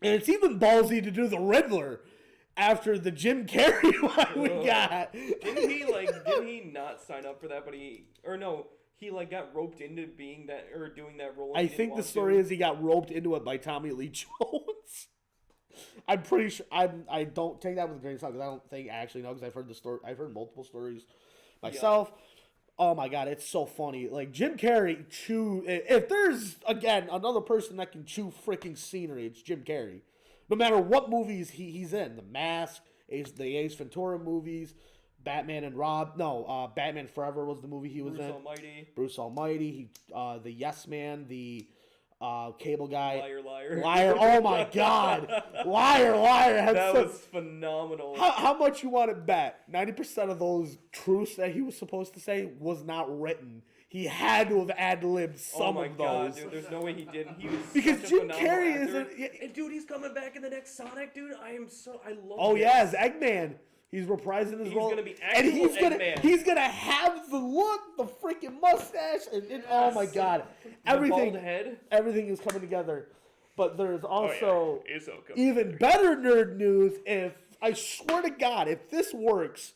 it's even ballsy to do the Riddler after the Jim Carrey one we got. Didn't he not sign up for that? But he got roped into being that or doing that role. I think the story is he got roped into it by Tommy Lee Jones. I'm pretty sure. I don't take that with a grain of salt because I don't think I actually know because I've heard the story. I've heard multiple stories myself. Oh my god, it's so funny. Like Jim Carrey if there's again another person that can chew freaking scenery, it's Jim Carrey. No matter what movies he's in, The Mask, the Ace Ventura movies, Batman Forever was the movie he was in. Bruce Almighty. The Yes Man, the cable guy. Liar. Oh my god. Liar. That was phenomenal. How much you want to bet? 90% of those truths that he was supposed to say was not written. He had to have ad-libbed some of those. God, dude, there's no way he didn't. He was because such a Jim phenomenal Carrey actor. isn't. And dude, he's coming back in the next Sonic, dude. I love Oh this. yeah, as Eggman. He's reprising his role. He's gonna be and Eggman. he's gonna have the look, the freaking mustache, and oh my god, everything. Bald head. Everything is coming together. But there's also It's all coming even better nerd news. If I swear to God, if this works,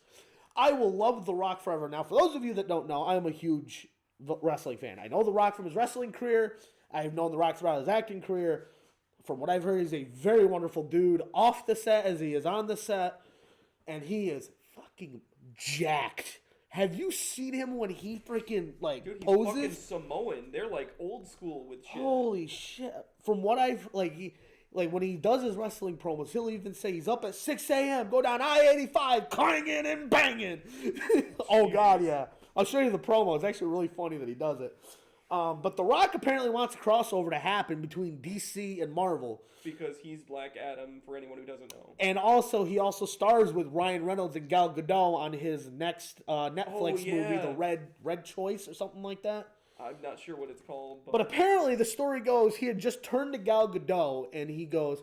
I will love The Rock forever. Now, for those of you that don't know, I am a huge wrestling fan. I know The Rock from his wrestling career. I've known The Rock throughout his acting career. From what I've heard, he's a very wonderful dude off the set as he is on the set. And he is fucking jacked. Have you seen him when he freaking Dude, he's poses? fucking Samoan. They're like old school with shit. Holy shit! From what I've when he does his wrestling promos, he'll even say he's up at 6 a.m. Go down I-85, clanging and banging. Oh god, yeah! I'll show you the promo. It's actually really funny that he does it. But The Rock apparently wants a crossover to happen between DC and Marvel. Because he's Black Adam, for anyone who doesn't know. And he also stars with Ryan Reynolds and Gal Gadot on his next Netflix movie, The Red Choice or something like that. I'm not sure what it's called. But apparently the story goes he had just turned to Gal Gadot and he goes,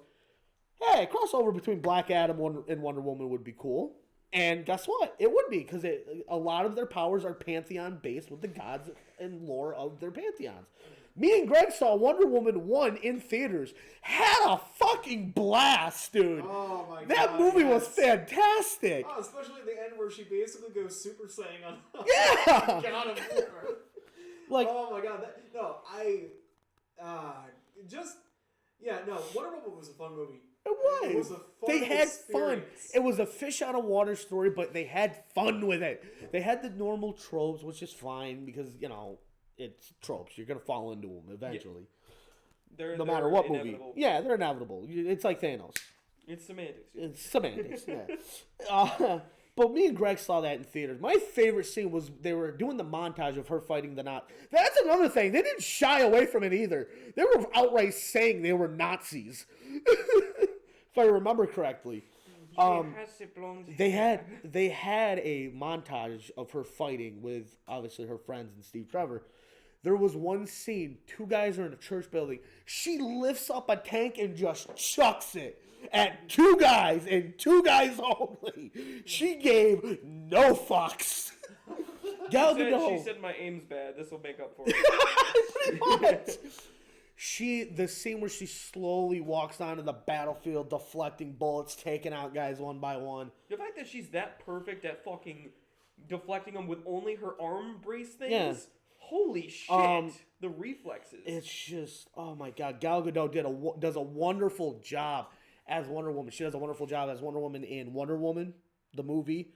hey, crossover between Black Adam and Wonder Woman would be cool. And guess what? It would be because a lot of their powers are pantheon based with the gods and lore of their pantheons. Me and Greg saw Wonder Woman 1 in theaters. Had a fucking blast, dude. Oh my god. That movie was fantastic. Oh, especially at the end where she basically goes Super Saiyan on Yeah. God of War. Like, oh my god. Wonder Woman was a fun movie. it was. a fun They had fun. experience. It was a fish out of water story, but they had fun with it. They had the normal tropes, which is fine because, it's tropes. You're going to fall into them eventually. No matter what inevitable. movie. Yeah, they're inevitable. It's like Thanos. It's semantics. It's semantics, yeah. But me and Greg saw that in theaters. My favorite scene was they were doing the montage of her fighting the Nazis. That's another thing. They didn't shy away from it either. They were outright saying they were Nazis. If I remember correctly. They had a montage of her fighting with obviously her friends and Steve Trevor. There was one scene, two guys are in a church building. She lifts up a tank and just chucks it at two guys and two guys only. She gave no fucks. Gal Gadot. She said my aim's bad. This will make up for it. Pretty much. The scene where she slowly walks onto the battlefield, deflecting bullets, taking out guys one by one. The fact that she's that perfect at fucking deflecting them with only her arm brace things. Yeah. Holy shit! The reflexes. It's just, oh my god, Gal Gadot does a wonderful job as Wonder Woman. She does a wonderful job as Wonder Woman in Wonder Woman, the movie.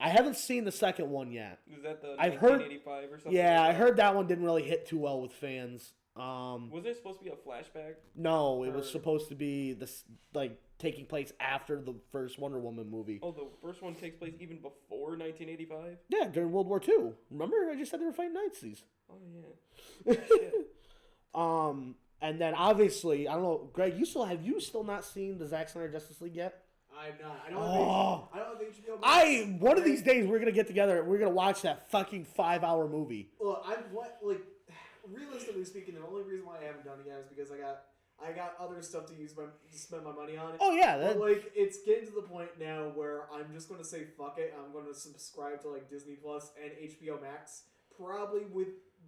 I haven't seen the second one yet. Was that the I've heard 1985 or something? Yeah, like I heard that one didn't really hit too well with fans. Was it supposed to be a flashback? No, it was supposed to be this taking place after the first Wonder Woman movie. Oh, the first one takes place even before 1985? Yeah, during World War II. Remember, I just said they were fighting Nazis. Oh yeah. Shit. And then obviously, I don't know, Greg, have you still not seen the Zack Snyder Justice League yet? I'm not. I don't think HBO Max. One of these days we're gonna get together and we're gonna watch that fucking 5-hour movie. Well, realistically speaking, the only reason why I haven't done it yet is because I got other stuff to spend my money on. Oh yeah, but it's getting to the point now where I'm just gonna say fuck it. I'm gonna subscribe to Disney Plus and HBO Max probably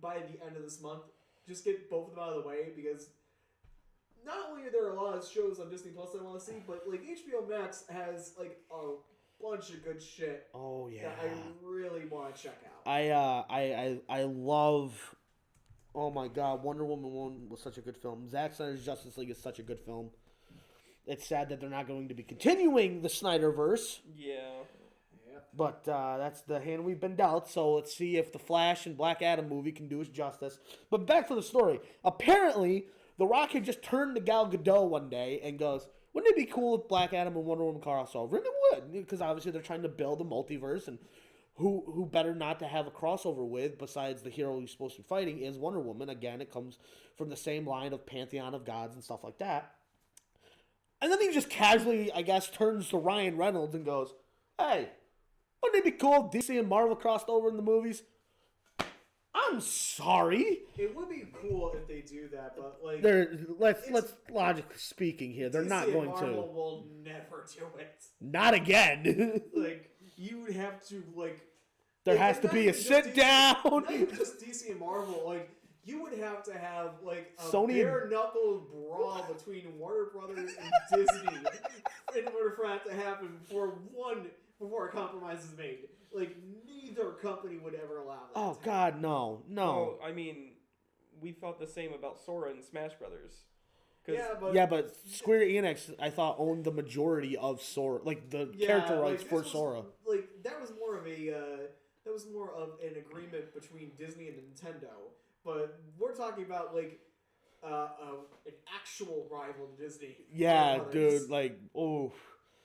by the end of this month. Just get both of them out of the way because not only are there a lot of shows on Disney Plus I want to see, but HBO Max has a bunch of good shit. Oh yeah, that I really want to check out. I love. Oh my god, Wonder Woman 1 was such a good film. Zack Snyder's Justice League is such a good film. It's sad that they're not going to be continuing the Snyderverse. Yeah. But that's the hand we've been dealt, so let's see if the Flash and Black Adam movie can do us justice. But back to the story. Apparently, The Rock had just turned to Gal Gadot one day and goes, wouldn't it be cool if Black Adam and Wonder Woman crossover? And it would, because obviously they're trying to build a multiverse, and who better not to have a crossover with, besides the hero he's supposed to be fighting, is Wonder Woman. Again, it comes from the same line of pantheon of gods and stuff like that. And then he just casually, I guess, turns to Ryan Reynolds and goes, hey, wouldn't it be cool if DC and Marvel crossed over in the movies? I'm sorry. It would be cool if they do that, but let's logically speaking here, they're DC not and going Marvel to. will never do it. Not again. You would have to There has to be a sit down. Not even just DC and Marvel, you would have to have a Sony bare knuckle brawl between Warner Brothers and Disney in order for that to happen before a compromise is made. Neither company would ever allow that. Oh God, no. Well, I mean, we felt the same about Sora and Smash Brothers. But Square Enix, I thought, owned the majority of Sora, character rights for Sora. That was more of an agreement between Disney and Nintendo. But we're talking about an actual rival to Disney. Yeah, dude.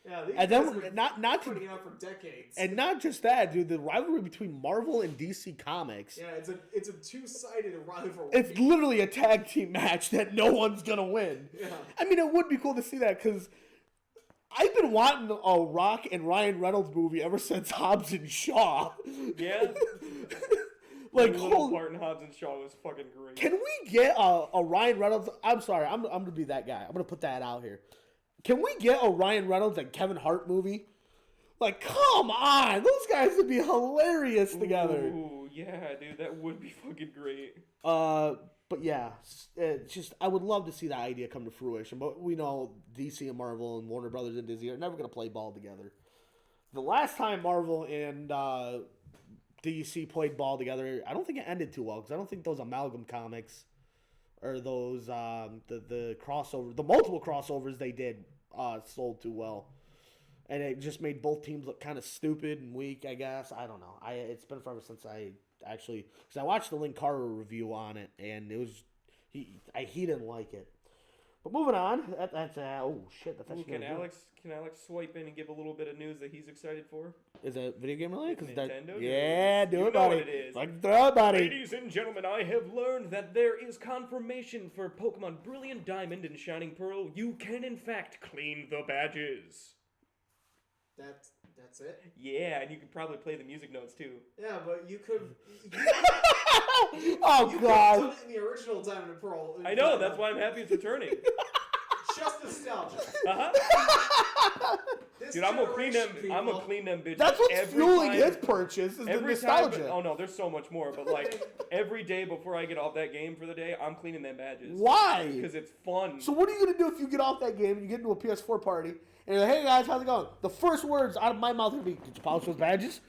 Yeah, and then not to putting it out for decades. And not just that, dude. The rivalry between Marvel and DC Comics. Yeah, it's a two-sided rivalry. It's literally a tag team match that no one's gonna win. Yeah. I mean, it would be cool to see that because I've been wanting a Rock and Ryan Reynolds movie ever since Hobbs and Shaw. Yeah. Part in Hobbs and Shaw was fucking great. Can we get a Ryan Reynolds? I'm sorry, I'm gonna be that guy. I'm gonna put that out here. Can we get a Ryan Reynolds and Kevin Hart movie? Come on! Those guys would be hilarious together. Ooh, yeah, dude, that would be fucking great. But yeah, I would love to see that idea come to fruition. But we know DC and Marvel and Warner Brothers and Disney are never going to play ball together. The last time Marvel and DC played ball together, I don't think it ended too well because I don't think those amalgam comics or those the crossover, the multiple crossovers they did sold too well, and it just made both teams look kind of stupid and weak. I guess I don't know. It's been forever since I actually because I watched the Link Carter review on it, and it was he didn't like it. But moving on, that's oh shit, that's actually can Alex swipe in and give a little bit of news that he's excited for? Is it video game related? Nintendo. Yeah, do you it, know buddy. What it is. Throw it, buddy. Ladies and gentlemen, I have learned that there is confirmation for Pokemon Brilliant Diamond and Shining Pearl. You can in fact clean the badges. That's it? Yeah, and you could probably play the music notes too. Yeah, but you could. Oh you God! Could have done it in the original Diamond and Pearl. I know. That's why I'm happy it's returning. Just nostalgia. Dude, I'm gonna clean them. People, I'm gonna clean them bitches. That's what's every fueling time, his purchase is the every nostalgia. Time, oh no, there's so much more. But every day before I get off that game for the day, I'm cleaning them badges. Why? Because it's fun. So what are you gonna do if you get off that game and you get into a PS4 party and you're like, "Hey guys, how's it going?" The first words out of my mouth are gonna be, "Did you polish those badges?"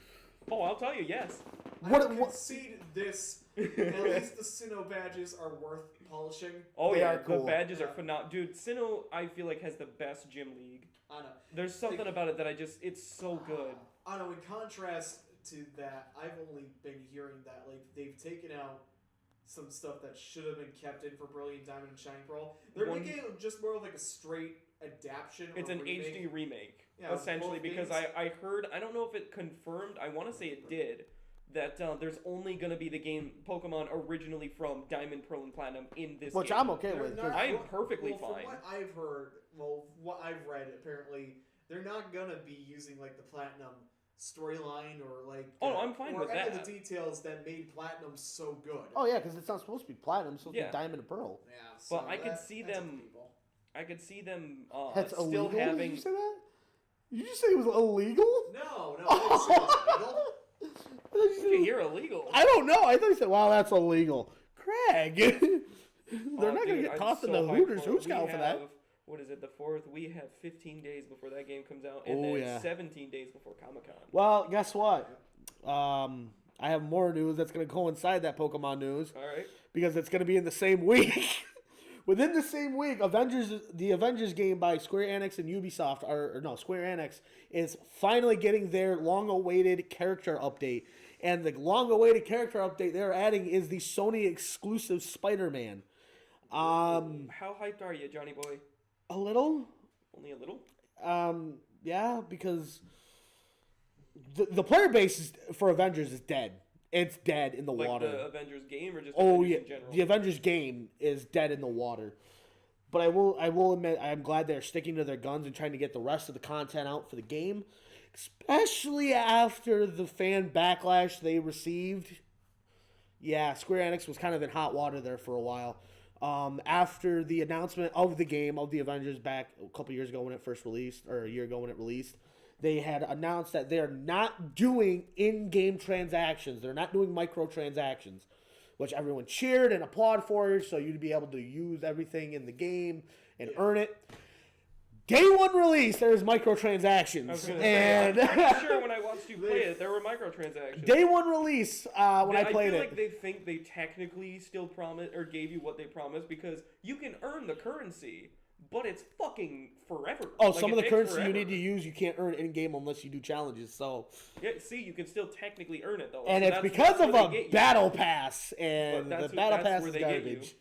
Oh, I'll tell you, yes. What- I concede this. At least the Sinnoh badges are worth polishing. Oh They yeah, are cool. the badges are Yeah. phenomenal. Dude, Sinnoh, I feel like has the best gym league. I know. There's something about it that it's so good. I know. In contrast to that, I've only been hearing that like they've taken out some stuff that should have been kept in for Brilliant Diamond and Shining Pearl. They're making it just more of like a straight adaptation. It's or an remake. HD remake, Yeah, of essentially, both because games. I heard, I don't know if it confirmed, I want to say it did, that there's only going to be the game Pokemon originally from Diamond, Pearl, and Platinum in this Which game. I'm okay They're with. 'cause- not- I am perfectly well, fine. From what I've heard, what I've read, apparently they're not gonna be using like the Platinum storyline or like. Oh, no, I'm fine or with any that. of the details that made Platinum so good. Oh yeah, because it's not supposed to be platinum. It's supposed to Yeah. be diamond and pearl. Yeah, But so I could see that's them- unbelievable. I could see them That's still illegal. Did having... you say that? Did you say it was illegal? No, I didn't say it was illegal. I thought you said it Okay, was- you're illegal. I don't know. I thought you said, "Wow, that's illegal." Craig, they're Oh, not gonna dude, get I'm tossed in so the hyped Hooters for it. Hoops We Cow for that. have- What is it, the 4th? We have 15 days before that game comes out, and Oh, then yeah. 17 days before Comic-Con. Well, guess what? I have more news that's going to coincide that Pokemon news All right. because it's going to be in the same week. Within the same week, the Avengers game by Square Enix and Ubisoft, Square Enix is finally getting their long-awaited character update. And the long-awaited character update they're adding is the Sony exclusive Spider-Man. How hyped are you, Johnny boy? A little. Only a little? Yeah, because the player base for Avengers is dead. It's dead in the Like water. the Avengers game or just Oh Avengers yeah, in general? the Avengers game is dead in the water. But I will admit I'm glad they're sticking to their guns and trying to get the rest of the content out for the game, especially after the fan backlash they received. Yeah, Square Enix was kind of in hot water there for a while. After the announcement of the game of the Avengers back a couple years ago when it first released, or a year ago when it released, they had announced that they're not doing in-game transactions. They're not doing microtransactions, which everyone cheered and applauded for, so you'd be able to use everything in the game and earn it. Day one release, there's microtransactions. I was gonna And say, I'm pretty sure when I watched you play it, there were microtransactions. day one release, when I played feel it. like they think they technically still promised or gave you what they promised because you can earn the currency, but it's fucking forever. Oh, Like, some it of the takes currency you forever. need to use, you can't earn in game unless you do challenges. So, Yeah, see, you can still technically earn it though. and So it's that's because where of they a get you. battle pass, and But that's the what- battle that's pass where is they get you. garbage.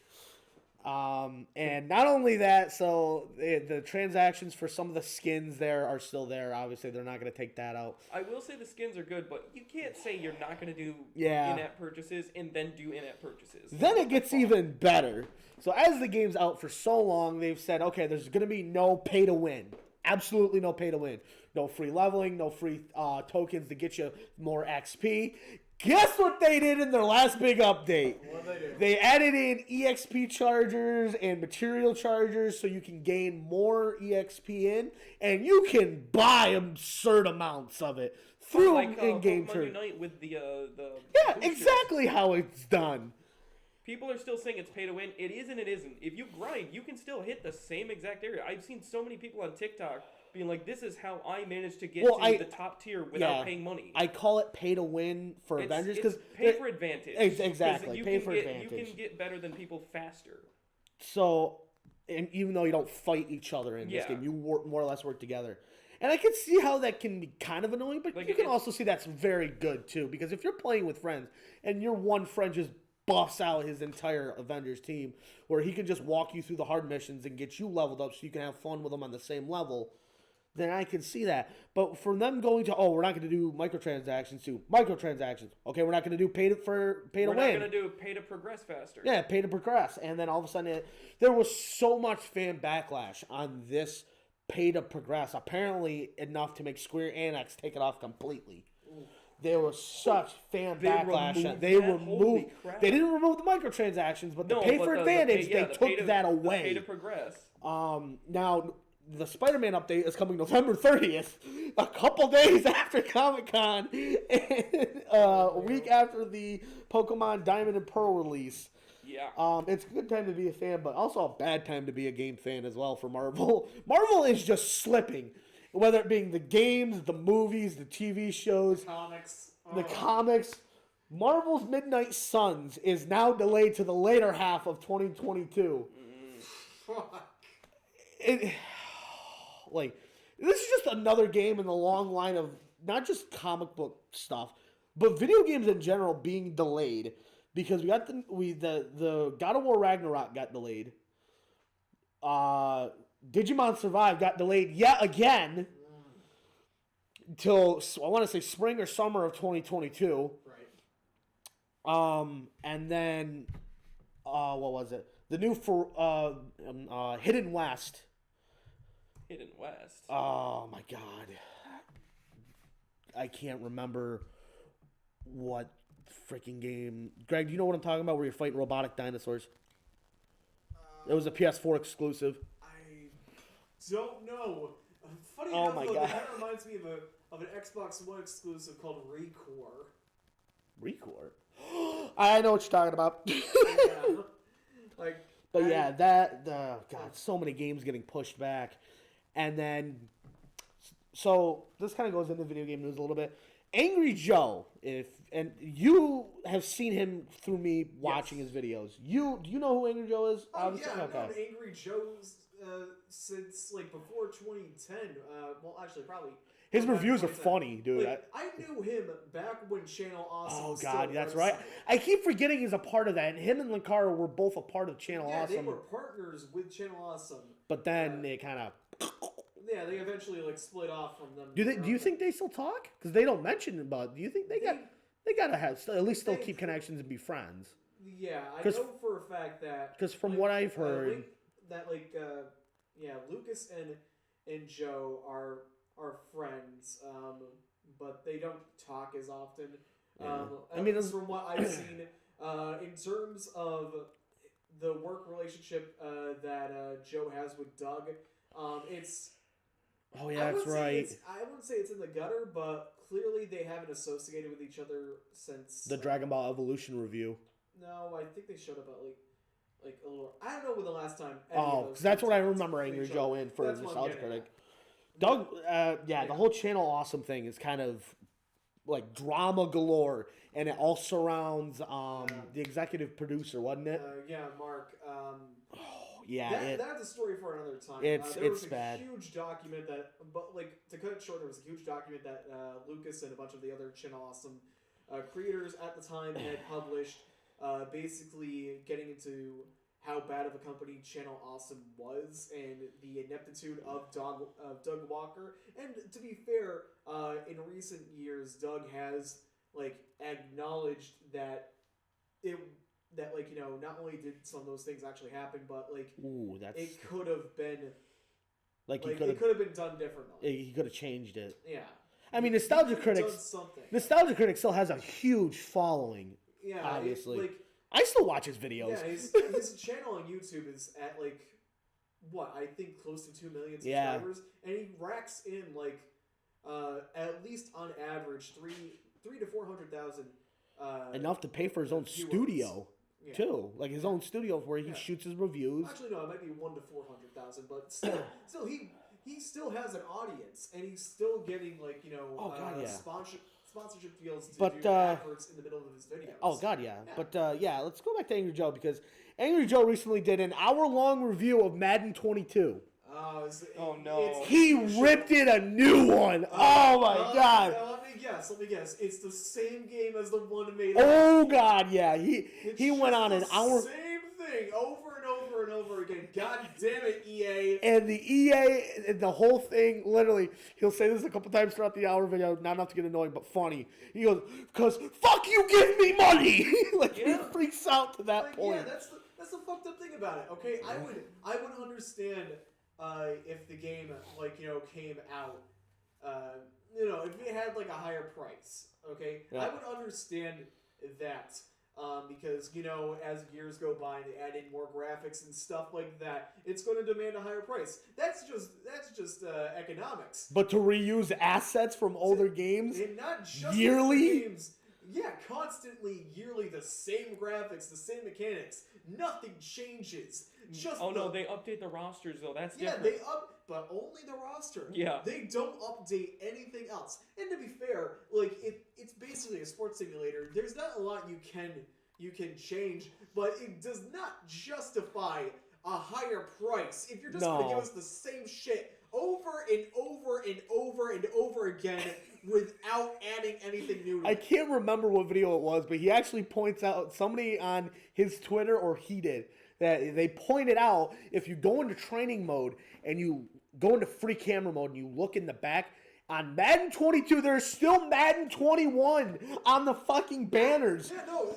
And not only that, so the transactions for some of the skins there are still there. Obviously, they're not going to take that out. I will say the skins are good, but you can't say you're not going to do Yeah. in-app purchases and then do in-app purchases. Then it gets even better. So as the game's out for so long, they've said, okay, there's going to be no pay to win. Absolutely no pay to win. No free leveling, no free tokens to get you more XP. Guess what they did in their last big update? What they do? They added in EXP chargers and material chargers so you can gain more EXP in, and you can buy absurd amounts of it through like in-game Pokemon turn. Unite with the Yeah, boosters. exactly how it's done. People are still saying it's pay to win. It is and it isn't. If you grind, you can still hit the same exact area. I've seen so many people on TikTok being like, "This is how I managed to get to the top tier without paying money." I call it pay to win for Avengers because pay for advantage. Exactly, 'Cause you pay can for get, advantage. You can get better than people faster. So, and even though you don't fight each other in this Yeah. game, you more or less work together. And I can see how that can be kind of annoying, but Like, you can it's- also see that's very good too. Because if you're playing with friends and your one friend just buffs out his entire Avengers team, where he can just walk you through the hard missions and get you leveled up so you can have fun with them on the same level, then I can see that. But for them going to, we're not going to do microtransactions to microtransactions. Okay, we're not going to do pay to We're win. not gonna do pay to progress faster. Yeah, pay to progress. And then all of a sudden, there was so much fan backlash on this pay to progress. Apparently enough to make Square Enix take it off completely. There was such fan They backlash. removed They that? Holy removed. crap. They didn't remove the microtransactions, but the No, pay but for the advantage, pay- yeah, they the pay took to- that the away. Pay to progress. Now, the Spider-Man update is coming November 30th, a couple days after Comic-Con, and a week after the Pokemon Diamond and Pearl release. Yeah. It's a good time to be a fan, but also a bad time to be a game fan as well for Marvel. Marvel is just slipping. whether it being the games, the movies, the TV shows, Comics. the comics. Marvel's Midnight Suns is now delayed to the later half of 2022. Fuck. This is just another game in the long line of not just comic book stuff, but video games in general being delayed because we got the God of War Ragnarok got delayed. Digimon Survive got delayed yet again until I want to say spring or summer of 2022. Right. And then what was it? The new Hidden West. Hidden West. Oh my god. I can't remember what freaking game. Greg, do you know what I'm talking about where you're fighting robotic dinosaurs? It was a PS4 exclusive. I don't know. Funny Oh enough, my though, God. that reminds me of an Xbox One exclusive called Recore. Record? I know what you're talking about. Yeah. But yeah, God, so many games getting pushed back. And then, so this kind of goes into video game news a little bit. Angry Joe, and you have seen him through me watching his videos. Do you know who Angry Joe is? Oh yeah, I've known Angry Joe's since like before 2010. Well, actually, probably. His reviews are funny, dude. Like, I knew him back when Channel Awesome. Oh was God, still that's a right. website. I keep forgetting he's a part of that. And him and Linkara were both a part of Channel Yeah, Awesome. they were partners with Channel Awesome. But then they kind of. Yeah, they eventually like split off from them. Do you think they still talk? Because they don't mention it. But do you think they gotta have at least still keep connections and be friends? Yeah, I know for a fact that because from what I've heard, Lucas and Joe are friends, but they don't talk as often. Yeah. I mean, from what I've seen, in terms of the work relationship that Joe has with Doug, it's. Oh yeah, that's right. I wouldn't say it's in the gutter, but clearly they haven't associated with each other since The Dragon Ball Evolution review. No, I think they showed up at like a little. I don't know when the last time. Because that's what I remember Angry Joe in for Nostalgia Critic. Doug, the whole Channel Awesome thing is kind of like drama galore, and it all surrounds the executive producer, wasn't it? Mark. That's a story for another time. There was a bad. Huge document to cut it short, there was a huge document that Lucas and a bunch of the other Channel Awesome creators at the time had published, basically getting into how bad of a company Channel Awesome was and the ineptitude of Doug Walker. And to be fair, in recent years, Doug has acknowledged that not only did some of those things actually happen, but it could have been it could have been done differently. He could have changed it. Yeah. I mean, Nostalgia Critic still has a huge following. Yeah, obviously. I still watch his videos. Yeah, his channel on YouTube is at I think close to 2 million subscribers, and he racks in at least on average 300,000 to 400,000. Enough to pay for his own studio. Yeah. Too, his own studio where he shoots his reviews. Actually, no, it might be 1 to 400,000, but still he still has an audience, and he's still getting sponsorship deals to do adverts in the middle of his videos. Oh God, yeah. But let's go back to Angry Joe because Angry Joe recently did an hour-long review of Madden 22. Oh no! He ripped it a new one. Oh my God! Let me guess. It's the same game as the one made. Oh God, yeah. He went on an hour. Same thing over and over and over again. God damn it, EA! And the EA, the whole thing, literally, he'll say this a couple times throughout the hour video. Not enough to get annoying, but funny. He goes, "Cause fuck you, give me money!" He freaks out to that point. Yeah, that's the fucked up thing about it. Okay, I would understand. If the game came out, if it had a higher price, okay, I would understand that because as years go by and they add in more graphics and stuff like that, it's going to demand a higher price. That's just economics. But to reuse assets from older games and not just yearly. games. constantly, yearly, the same graphics, the same mechanics. Nothing changes. Just no, they update the rosters though. That's yeah, different. but only the roster. Yeah. They don't update anything else. And to be fair, like it's basically a sports simulator. There's not a lot you can change, but it does not justify a higher price if you're just going to give us the same shit over and over and over and over again without adding anything new to I it. can't remember what video it was, but he actually points out, somebody on his Twitter, or he did, that they pointed out if you go into training mode and you go into free camera mode and you look in the back, on Madden 22, there's still Madden 21 on the fucking banners. Yeah, no.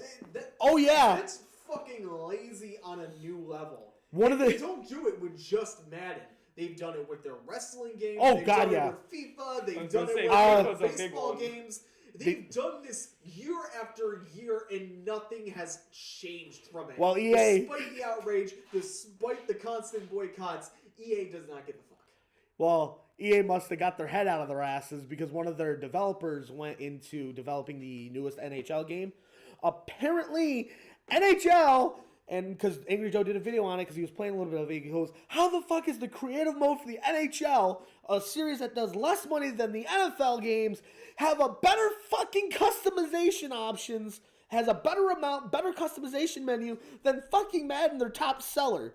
That's fucking lazy on a new level. They don't do it with just Madden. They've done it with their wrestling games. Oh, they've God, done yeah. it with FIFA. They've done it with baseball games. They've done this year after year, and nothing has changed from it. Well, EA... Despite the outrage, despite the constant boycotts, EA does not give a fuck. Well, EA must have got their head out of their asses because one of their developers went into developing the newest NHL game. Apparently, NHL... And because Angry Joe did a video on it because he was playing a little bit of it, he goes, how the fuck is the creative mode for the NHL, a series that does less money than the NFL games, have a better fucking customization options, has a better customization menu than fucking Madden, their top seller?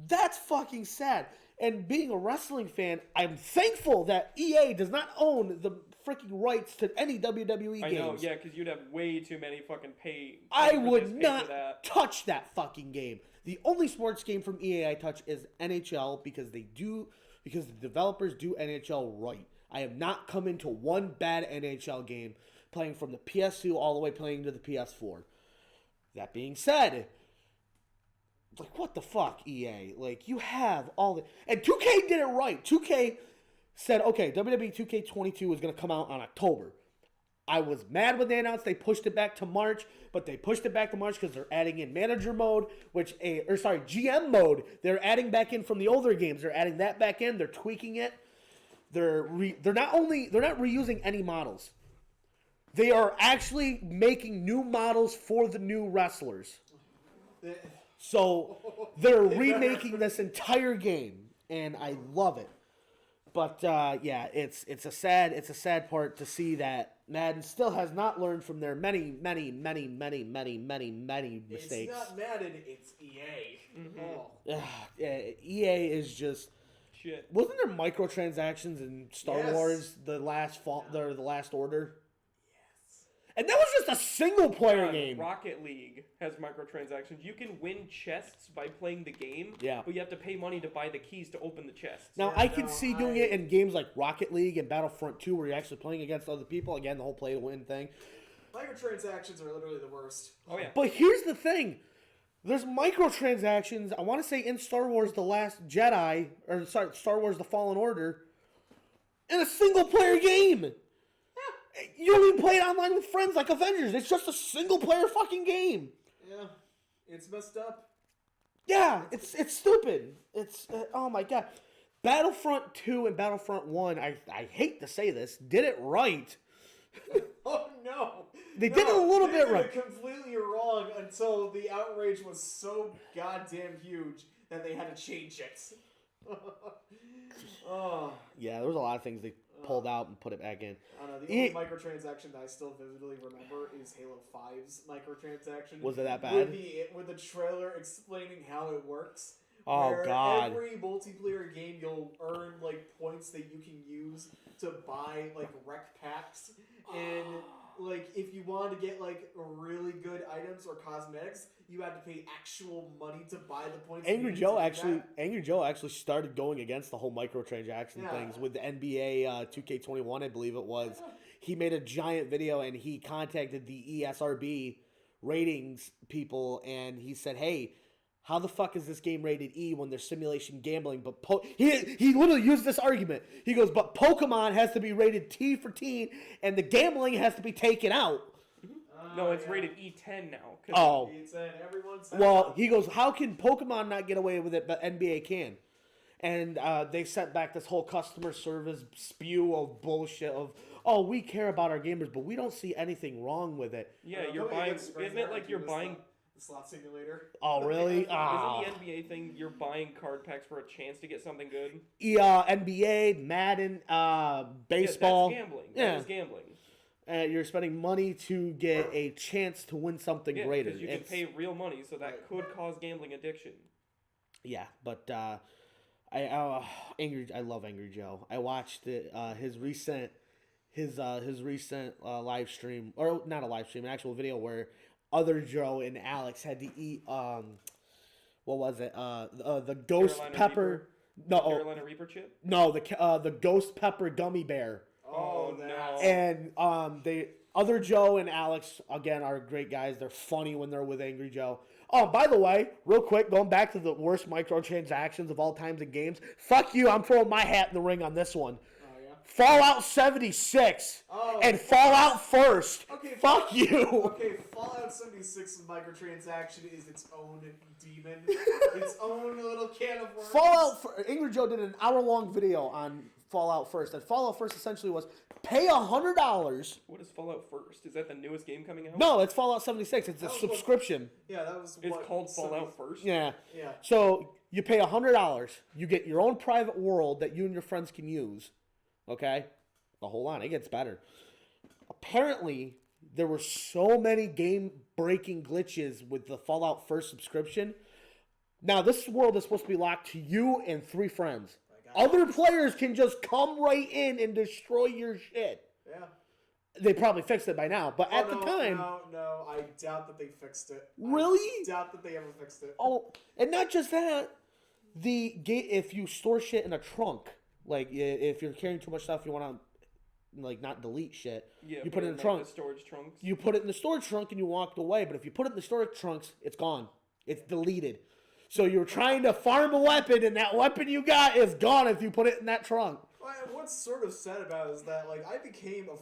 That's fucking sad. And being a wrestling fan, I'm thankful that EA does not own the freaking rights to any WWE games. I know, yeah, because you'd have way too many fucking I would not touch that fucking game. The only sports game from EA I touch is NHL because the developers do NHL right. I have not come into one bad NHL game playing from the PS2 all the way playing to the PS4. That being said, like, what the fuck, EA? Like, you have all the... And 2K did it right. 2K said, okay, WWE 2K22 is going to come out on October. I was mad when they announced they pushed it back to March, but they pushed it back to March because they're adding in manager mode, GM mode. They're adding back in from the older games. They're adding that back in. They're tweaking it. They're not reusing any models. They are actually making new models for the new wrestlers. So they're remaking this entire game, and I love it. But yeah, it's a sad part to see that Madden still has not learned from their many mistakes. It's not Madden, it's EA. Mm-hmm. EA is just shit. Wasn't there microtransactions in Star Wars the last Order? And that was just a single-player game. Rocket League has microtransactions. You can win chests by playing the game, yeah, but you have to pay money to buy the keys to open the chests. Now, I can see doing it in games like Rocket League and Battlefront 2 where you're actually playing against other people. Again, the whole play-to-win thing. Microtransactions are literally the worst. Oh, yeah. But here's the thing. There's microtransactions, I want to say in Star Wars The Last Jedi, or sorry, Star Wars The Fallen Order, in a single-player game. You don't even play it online with friends like Avengers. It's just a single-player fucking game. Yeah, it's messed up. Yeah, it's stupid. It's, oh my god. Battlefront 2 and Battlefront 1, I hate to say this, did it right. Oh no. They did it a little bit right. They did it completely wrong until the outrage was so goddamn huge that they had to change it. Oh. Yeah, there was a lot of things they pulled out and put it back in. I don't know, the only microtransaction that I still vividly remember is Halo 5's microtransaction. Was it that bad? With the trailer explaining how it works. Oh, where God. Every multiplayer game, you'll earn, like, points that you can use to buy, like, rec packs. And, like, if you wanted to get, like, really good items or cosmetics, you had to pay actual money to buy the points. Angry Joe actually started going against the whole microtransaction things with the NBA 2K21, I believe it was. Yeah. He made a giant video and he contacted the ESRB ratings people and he said, hey, how the fuck is this game rated E when there's simulation gambling? But he literally used this argument. He goes, but Pokemon has to be rated T for teen and the gambling has to be taken out. No, it's rated E10 now. Oh. E10, everyone's well, he goes, how can Pokemon not get away with it, but NBA can? and they sent back this whole customer service spew of bullshit of, oh, we care about our gamers, but we don't see anything wrong with it. Yeah, you're buying. Isn't it like you're buying? The slot simulator. Oh, really? Isn't the NBA thing you're buying card packs for a chance to get something good? Yeah, NBA, Madden, baseball. Yeah, that's gambling. Yeah. That is gambling. You're spending money to get a chance to win something greater. Because you can pay real money, so that could cause gambling addiction. Yeah, but I love Angry Joe. I watched his recent live stream, or not a live stream, an actual video where other Joe and Alex had to eat what was it? The ghost Carolina pepper. Reaper? No, Carolina Reaper chip. No, the ghost pepper gummy bear. Oh no! And other Joe and Alex again are great guys. They're funny when they're with Angry Joe. Oh, by the way, real quick, going back to the worst microtransactions of all times in games. Fuck you! I'm throwing my hat in the ring on this one. Fallout 76 and Fallout First. Okay, fuck you. Okay, Fallout 76 microtransaction is its own demon, its own little can of worms. Angry Joe did an hour-long video on Fallout First, and Fallout First essentially was pay $100. What is Fallout First? Is that the newest game coming out? No, it's Fallout 76. It's a subscription. That was. It's called Fallout First. Yeah. Yeah. So you pay $100. You get your own private world that you and your friends can use. Okay? But hold on, it gets better. Apparently, there were so many game-breaking glitches with the Fallout First subscription. Now, this world is supposed to be locked to you and 3 friends. Other players can just come right in and destroy your shit. Yeah. They probably fixed it by now, but at the time... No, I doubt that they fixed it. Really? I doubt that they ever fixed it. Oh, and not just that. If you store shit in a trunk, like if you're carrying too much stuff, you want to like not delete shit. Yeah, you put it in the like trunk. the storage trunks. You put it in the storage trunk and you walked away. But if you put it in the storage trunks, it's gone. It's deleted. So you're trying to farm a weapon, and that weapon you got is gone if you put it in that trunk. What's sort of sad about it is that like I became a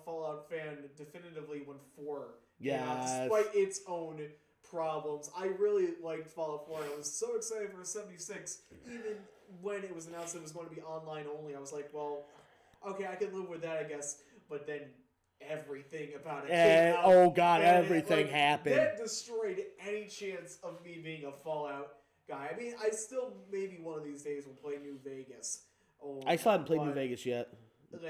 Fallout fan definitively when 4 came out, despite its own problems. I really liked Fallout 4, and I was so excited for 76, even when it was announced that it was going to be online only. I was like, well, okay, I can live with that, I guess. But then everything about it came out. Oh, God, everything happened. That destroyed any chance of me being a Fallout guy. I mean, I still maybe one of these days will play New Vegas. I still haven't played New Vegas yet.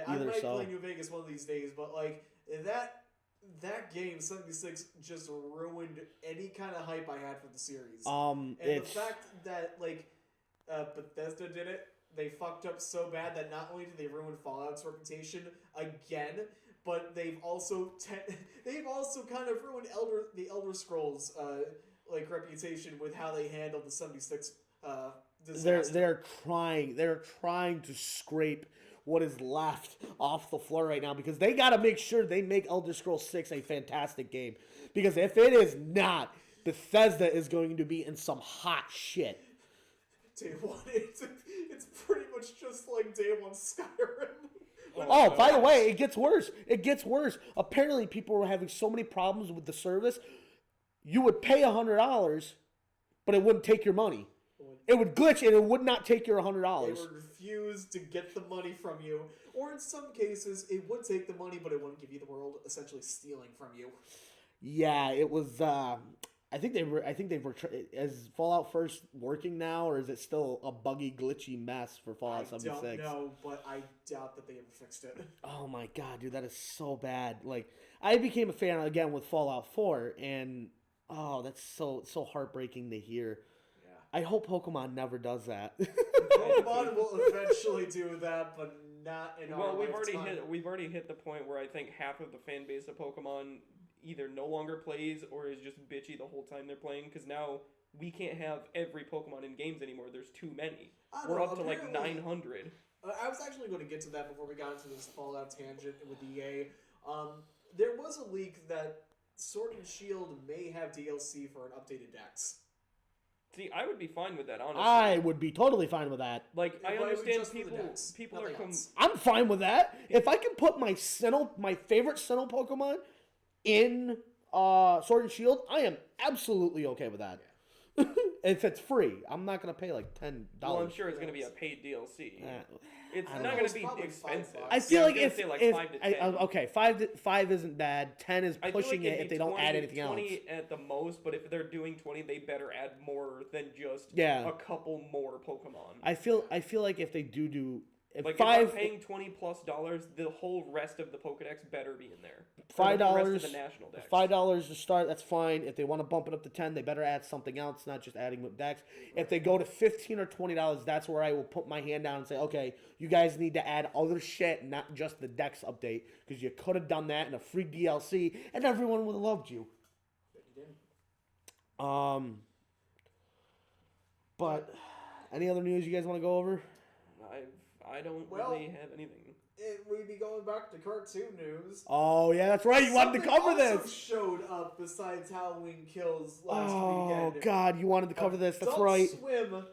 I might play New Vegas one of these days, but like that game 76 just ruined any kind of hype I had for the series. And the fact that like Bethesda did it, they fucked up so bad that not only did they ruin Fallout's reputation again, but they've also kind of ruined the Elder Scrolls like reputation with how they handled the 76 disaster. They're trying to scrape what is left off the floor right now because they got to make sure they make Elder Scrolls 6 a fantastic game. Because if it is not, Bethesda is going to be in some hot shit. Day one, it's pretty much just like Day One Skyrim. Oh, by the way, it gets worse. It gets worse. Apparently, people were having so many problems with the service. You would pay $100, but it wouldn't take your money. It would glitch, and it would not take your $100. It would refuse to get the money from you. Or in some cases, it would take the money, but it wouldn't give you the world, essentially stealing from you. Yeah, it was... I think they were. Is Fallout First working now, or is it still a buggy, glitchy mess for Fallout 76? I don't know, but I doubt that they ever fixed it. Oh my god, dude, that is so bad. Like, I became a fan again with Fallout 4, and that's so heartbreaking to hear. Yeah. I hope Pokemon never does that. Pokemon will eventually do that, but not in our lifetime. We've already hit the point where I think half of the fan base of Pokemon either no longer plays or is just bitchy the whole time they're playing, because now we can't have every Pokemon in games anymore. There's too many. We're up to like 900. I was actually going to get to that before we got into this Fallout tangent with EA. There was a leak that Sword and Shield may have DLC for an updated Dex. See, I would be fine with that, honestly. I would be totally fine with that. Like, I understand people are... I'm fine with that. If I can put my favorite Sinnoh Pokemon in Sword and Shield, I am absolutely okay with that. Yeah. if it's free, I'm not gonna pay like $10. Well, I'm sure it's going to be a paid DLC. It's I don't not know. going It's to be probably expensive. $5. I feel Yeah, like was if, gonna say, like if 5 to 10. okay, five isn't bad. 10 is I feel pushing like it'd it if be they don't 20, add anything 20 else. at the most, but if they're doing 20, they better add more than just Yeah. a couple more Pokemon. I feel like if they do if Like, five if I'm paying $20+, the whole rest of the Pokedex better be in there. $5 The rest of the national decks. $5 to start, that's fine. If they want to bump it up to 10, they better add something else, not just adding with decks. If they go to $15 or $20, that's where I will put my hand down and say, okay, you guys need to add other shit, not just the decks update, because you could have done that in a free DLC, and everyone would have loved you. But you didn't. But any other news you guys want to go over? I don't Well, really have anything. We'd be going back to cartoon news. Oh yeah, that's right. You wanted to cover Something also this. showed up besides Halloween Kills last Oh weekend. God, you wanted to cover this. That's Adult right. Swim.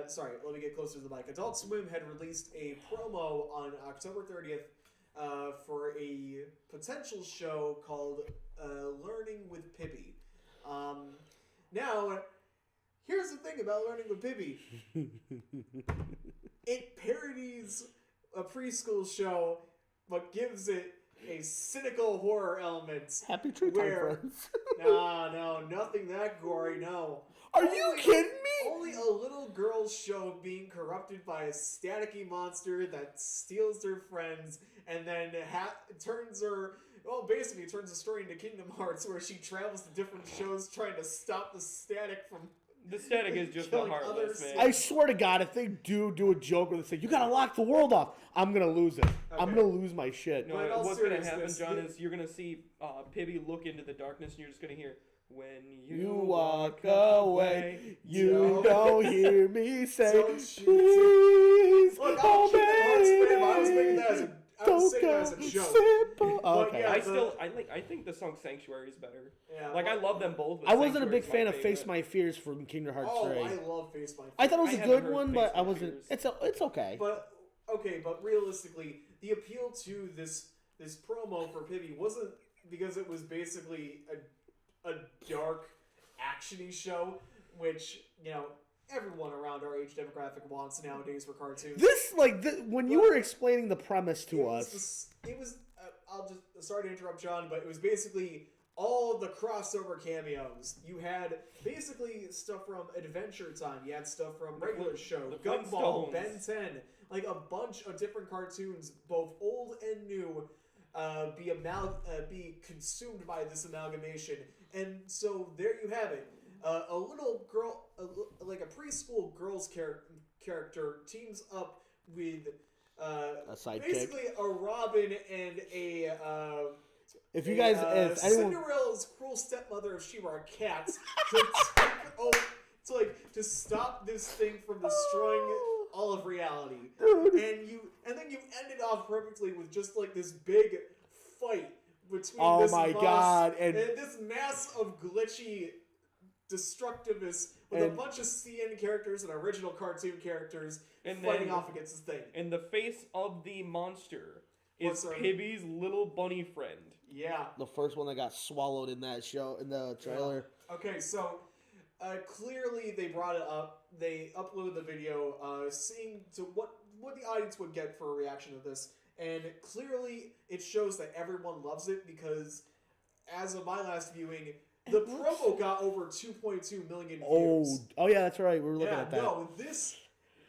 Sorry, let me get closer to the mic. Adult Swim had released a promo on October 30th for a potential show called Learning with Pibby. Now, here's the thing about Learning with Pibby. It parodies a preschool show, but gives it a cynical horror element. Happy Tree Time, Where- friends. No, nothing that gory, no. Are you kidding me? Only a little girl's show being corrupted by a staticky monster that steals her friends and then turns the story into Kingdom Hearts, where she travels to different shows trying to stop the static from... The static is just the Killing heartless, others. man. I swear to God, if they do a joke where they say, you gotta lock the world off, I'm gonna lose it. I'm Okay. gonna lose my shit. No, But in all what's going to happen, seriousness, John, is you're going to see Pibby look into the darkness, and you're just going to hear, when You walk away, you don't hear me say, Don't you please, Look, I'm a Kingdom Hearts fan, but I was thinking that as a... I was don't saying that as go a joke. simple. But Okay. yeah, I think the song Sanctuary is better. Yeah, Like, I love them both. But I wasn't a Sanctuary's big my fan of favorite. Face My Fears from Kingdom Hearts Oh, 3. I love Face My Fears. I thought it was I a haven't good heard one, Face but My I wasn't. Fears. It's okay. But realistically, the appeal to this promo for Pibby wasn't because it was basically a dark, actiony show, which everyone around our age demographic wants nowadays for cartoons. When you were explaining the premise to us, It was. Sorry to interrupt, John, but it was basically all the crossover cameos. You had basically stuff from Adventure Time. You had stuff from regular show, the Gumball, Ben Flintstones. 10, like a bunch of different cartoons, both old and new, be consumed by this amalgamation. And so there you have it. A little girl, like a preschool girl's character, teams up with a sidekick. basically a Robin and a If you guys, if anyone, Cinderella's cruel stepmother if she were a cat to stop this thing from destroying all of reality. Dude. And then you end it off perfectly with just like this big fight between Oh this my moss God, and and- this mass of glitchy destructiveness with a And- bunch of CN characters and original cartoon characters And fighting then- off against this thing. And the face of the monster What's is her- Pibby's little bunny friend. Yeah. the first one that got swallowed in that show in the trailer. Okay, so clearly they brought it up. They uploaded the video, seeing to what the audience would get for a reaction to this, and clearly it shows that everyone loves it because, as of my last viewing, the promo got over 2.2 million views. Oh yeah, that's right. We were looking yeah, at that. no, this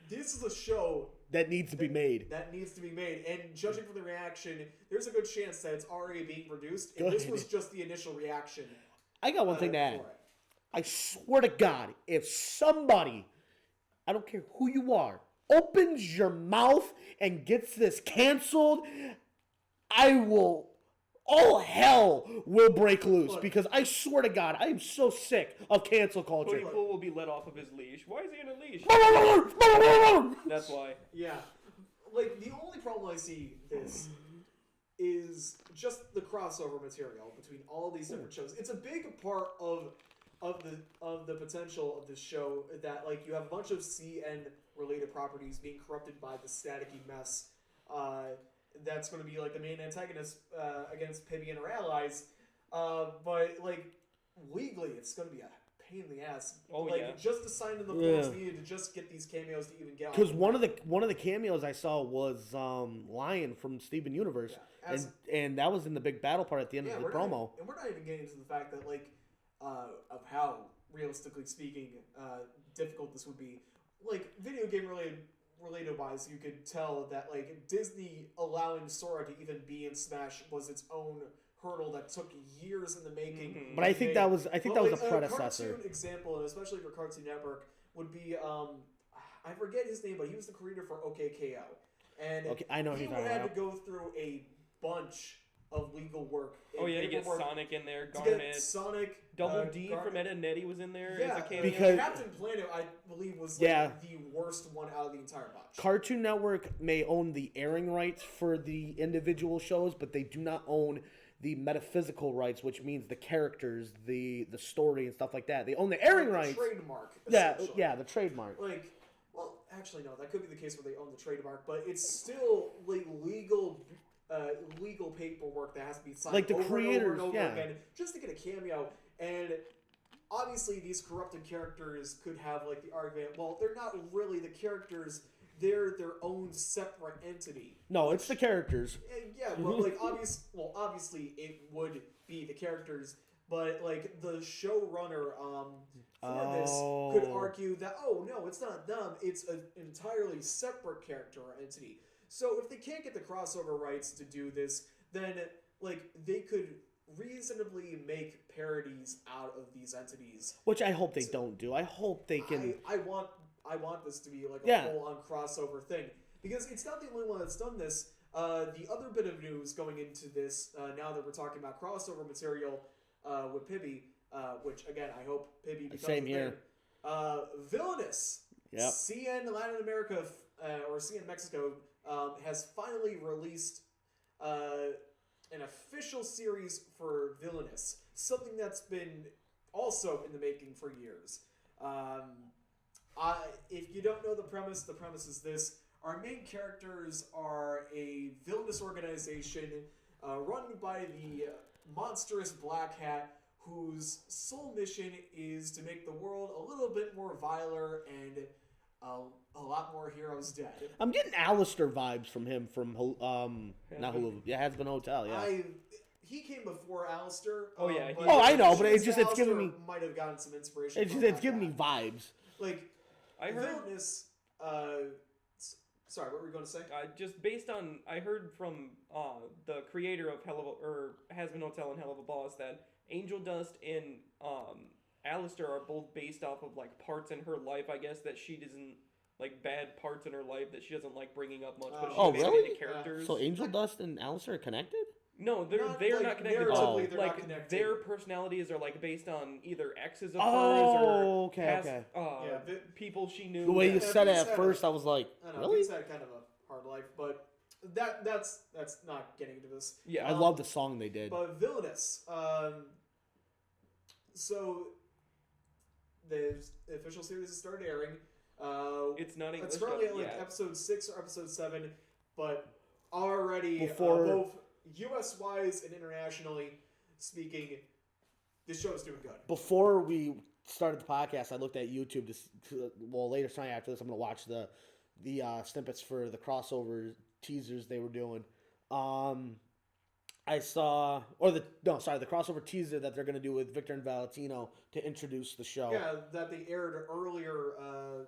is a show That needs to be made. that needs to be made, and judging from the reaction, there's a good chance that it's already being produced, Go and this ahead. was just the initial reaction. I got one thing to add. for it. I swear to God, if somebody, I don't care who you are, opens your mouth and gets this canceled, all hell will break loose. Look. Because I swear to God, I am so sick of cancel culture. Cody Pool will be let off of his leash. Why is he in a leash? That's why. Yeah. Like, the only problem I see this is just the crossover material between all these different shows. It's a big part of the potential of this show that, like, you have a bunch of CN related properties being corrupted by the staticky mess that's going to be like the main antagonist against Pibby and her allies, but like legally it's going to be a pain in the ass. Oh, like, yeah. just to sign in the forms needed to just get these cameos to even get out. Because one of the cameos I saw was Lion from Steven Universe, Yeah, and that was in the big battle part at the end of the promo. And we're not even getting into the fact that, like, of how, realistically speaking, difficult this would be. Like, video game related wise, you could tell that, like, Disney allowing Sora to even be in Smash was its own hurdle that took years in the making. Mm-hmm. But I think that was a predecessor. A cartoon example, and especially for Cartoon Network, would be I forget his name, but he was the creator for OKKO, and I know he had to go through a bunch of legal work. Oh yeah, you get Sonic in there, to Garnet, get Sonic, Double D from Ed and Nettie was in there as a cameo. Because Captain Planet, I believe, was like the worst one out of the entire bunch. Cartoon Network may own the airing rights for the individual shows, but they do not own the metaphysical rights, which means the characters, the story, and stuff like that. They own the airing rights. Trademark. Yeah, the trademark. Like, well, actually, no, that could be the case where they own the trademark, but it's still like legal paperwork that has to be signed like the over creators, and over again just to get a cameo. And obviously, these corrupted characters could have like the argument, well, they're not really the characters. They're their own separate entity. No, it's the characters. Yeah, but like obviously it would be the characters, but like the showrunner for this could argue that no, it's not them. It's an entirely separate character or entity. So if they can't get the crossover rights to do this, then like they could reasonably make parodies out of these entities. Which I hope they don't do. I hope they can. I want this to be like a full-on crossover thing, because it's not the only one that's done this. The other bit of news going into this, now that we're talking about crossover material with Pibby, which again I hope Pibby becomes Same here. Villainous. Yep. CN Latin America or CN Mexico has finally released an official series for Villainous, something that's been also in the making for years. If you don't know the premise is this. Our main characters are a villainous organization run by the monstrous Black Hat, whose sole mission is to make the world a little bit more viler and a lot more heroes dead. I'm getting Alistair vibes from him from not Hulu. Yeah, Has Been Hotel. Yeah. He came before Alistair. Oh yeah. I know, but it's Alistair giving me. Might have gotten some inspiration. It's giving me vibes. Like I heard Villainous. Sorry, what were you going to say? Just based on, I heard from the creator of Has Been Hotel and Hell of a Boss that Angel Dust and Alistair are both based off of like parts in her life, I guess, that she doesn't like, bad parts in her life that she doesn't like bringing up much. But she's really? Into characters. So Angel Dust and Alistair are connected? No, they're not connected. They're like not connected. Their personalities are like based on either exes of hers or past, people she knew. The way you said it at first, I was like, really? He's had kind of a hard life, but that's not getting into this. Yeah, I love the song they did. But Villainous, so the official series has started airing. It's not English. It's currently at like episode 6 or episode 7, but already both U.S. wise and internationally speaking, this show is doing good. Before we started the podcast, I looked at YouTube. Later tonight after this, I'm going to watch the snippets for the crossover teasers they were doing. I saw, the crossover teaser that they're going to do with Victor and Valentino to introduce the show. Yeah, that they aired earlier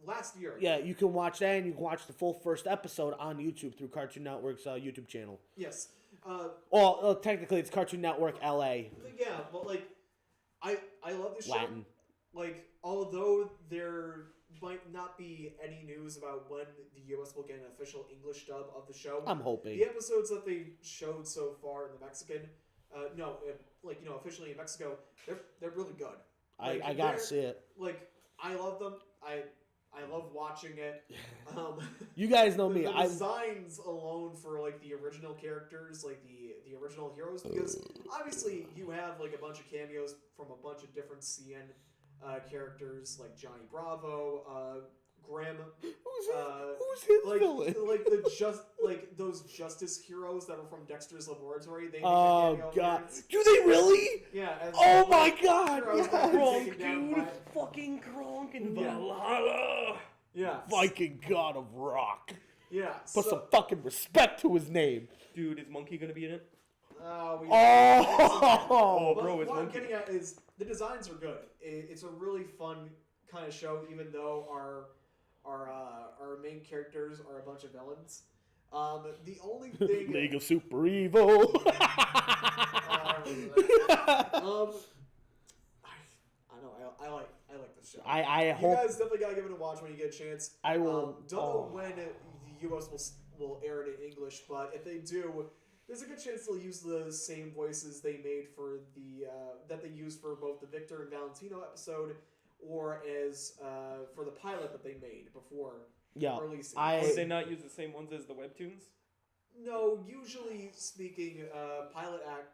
last year. Yeah, you can watch that, and you can watch the full first episode on YouTube through Cartoon Network's YouTube channel. Yes. Technically, it's Cartoon Network LA. Yeah, but like, I love this show. Latin. Like, although there might not be any news about when the U.S. will get an official English dub of the show. I'm hoping. The episodes that they showed so far in the Mexican, officially in Mexico, they're really good. Like, I gotta see it. Like, I love them. I love watching it. You guys know me. The designs alone for like the original characters, like the original heroes, because obviously you have like a bunch of cameos from a bunch of different CN characters, like Johnny Bravo, Graham. Who's his villain? Like those justice heroes that were from Dexter's Laboratory. They make a Oh cameo god, appearance. do they really? Yeah. As, Oh my like, god! heroes Yes. that were Kronk, taken down dude. by- Fucking Kronk and Yeah. Valhalla. Yeah. Viking god of rock. Yeah. Put some fucking respect to his name. Dude, is Monkey gonna be in it? We, Oh! But bro, is what I'm Monkey. getting at is the designs are good. It's a really fun kind of show, even though our main characters are a bunch of villains. The only thing. League of Super Evil. I like this show. I You hope guys definitely gotta give it a watch when you get a chance. I will. Don't know when the US will air it in English, but if they do, there's a good chance they'll use the same voices they made for the that they used for both the Victor and Valentino episode, or as for the pilot that they made before releasing. Would they not use the same ones as the webtoons? No, usually speaking, pilot act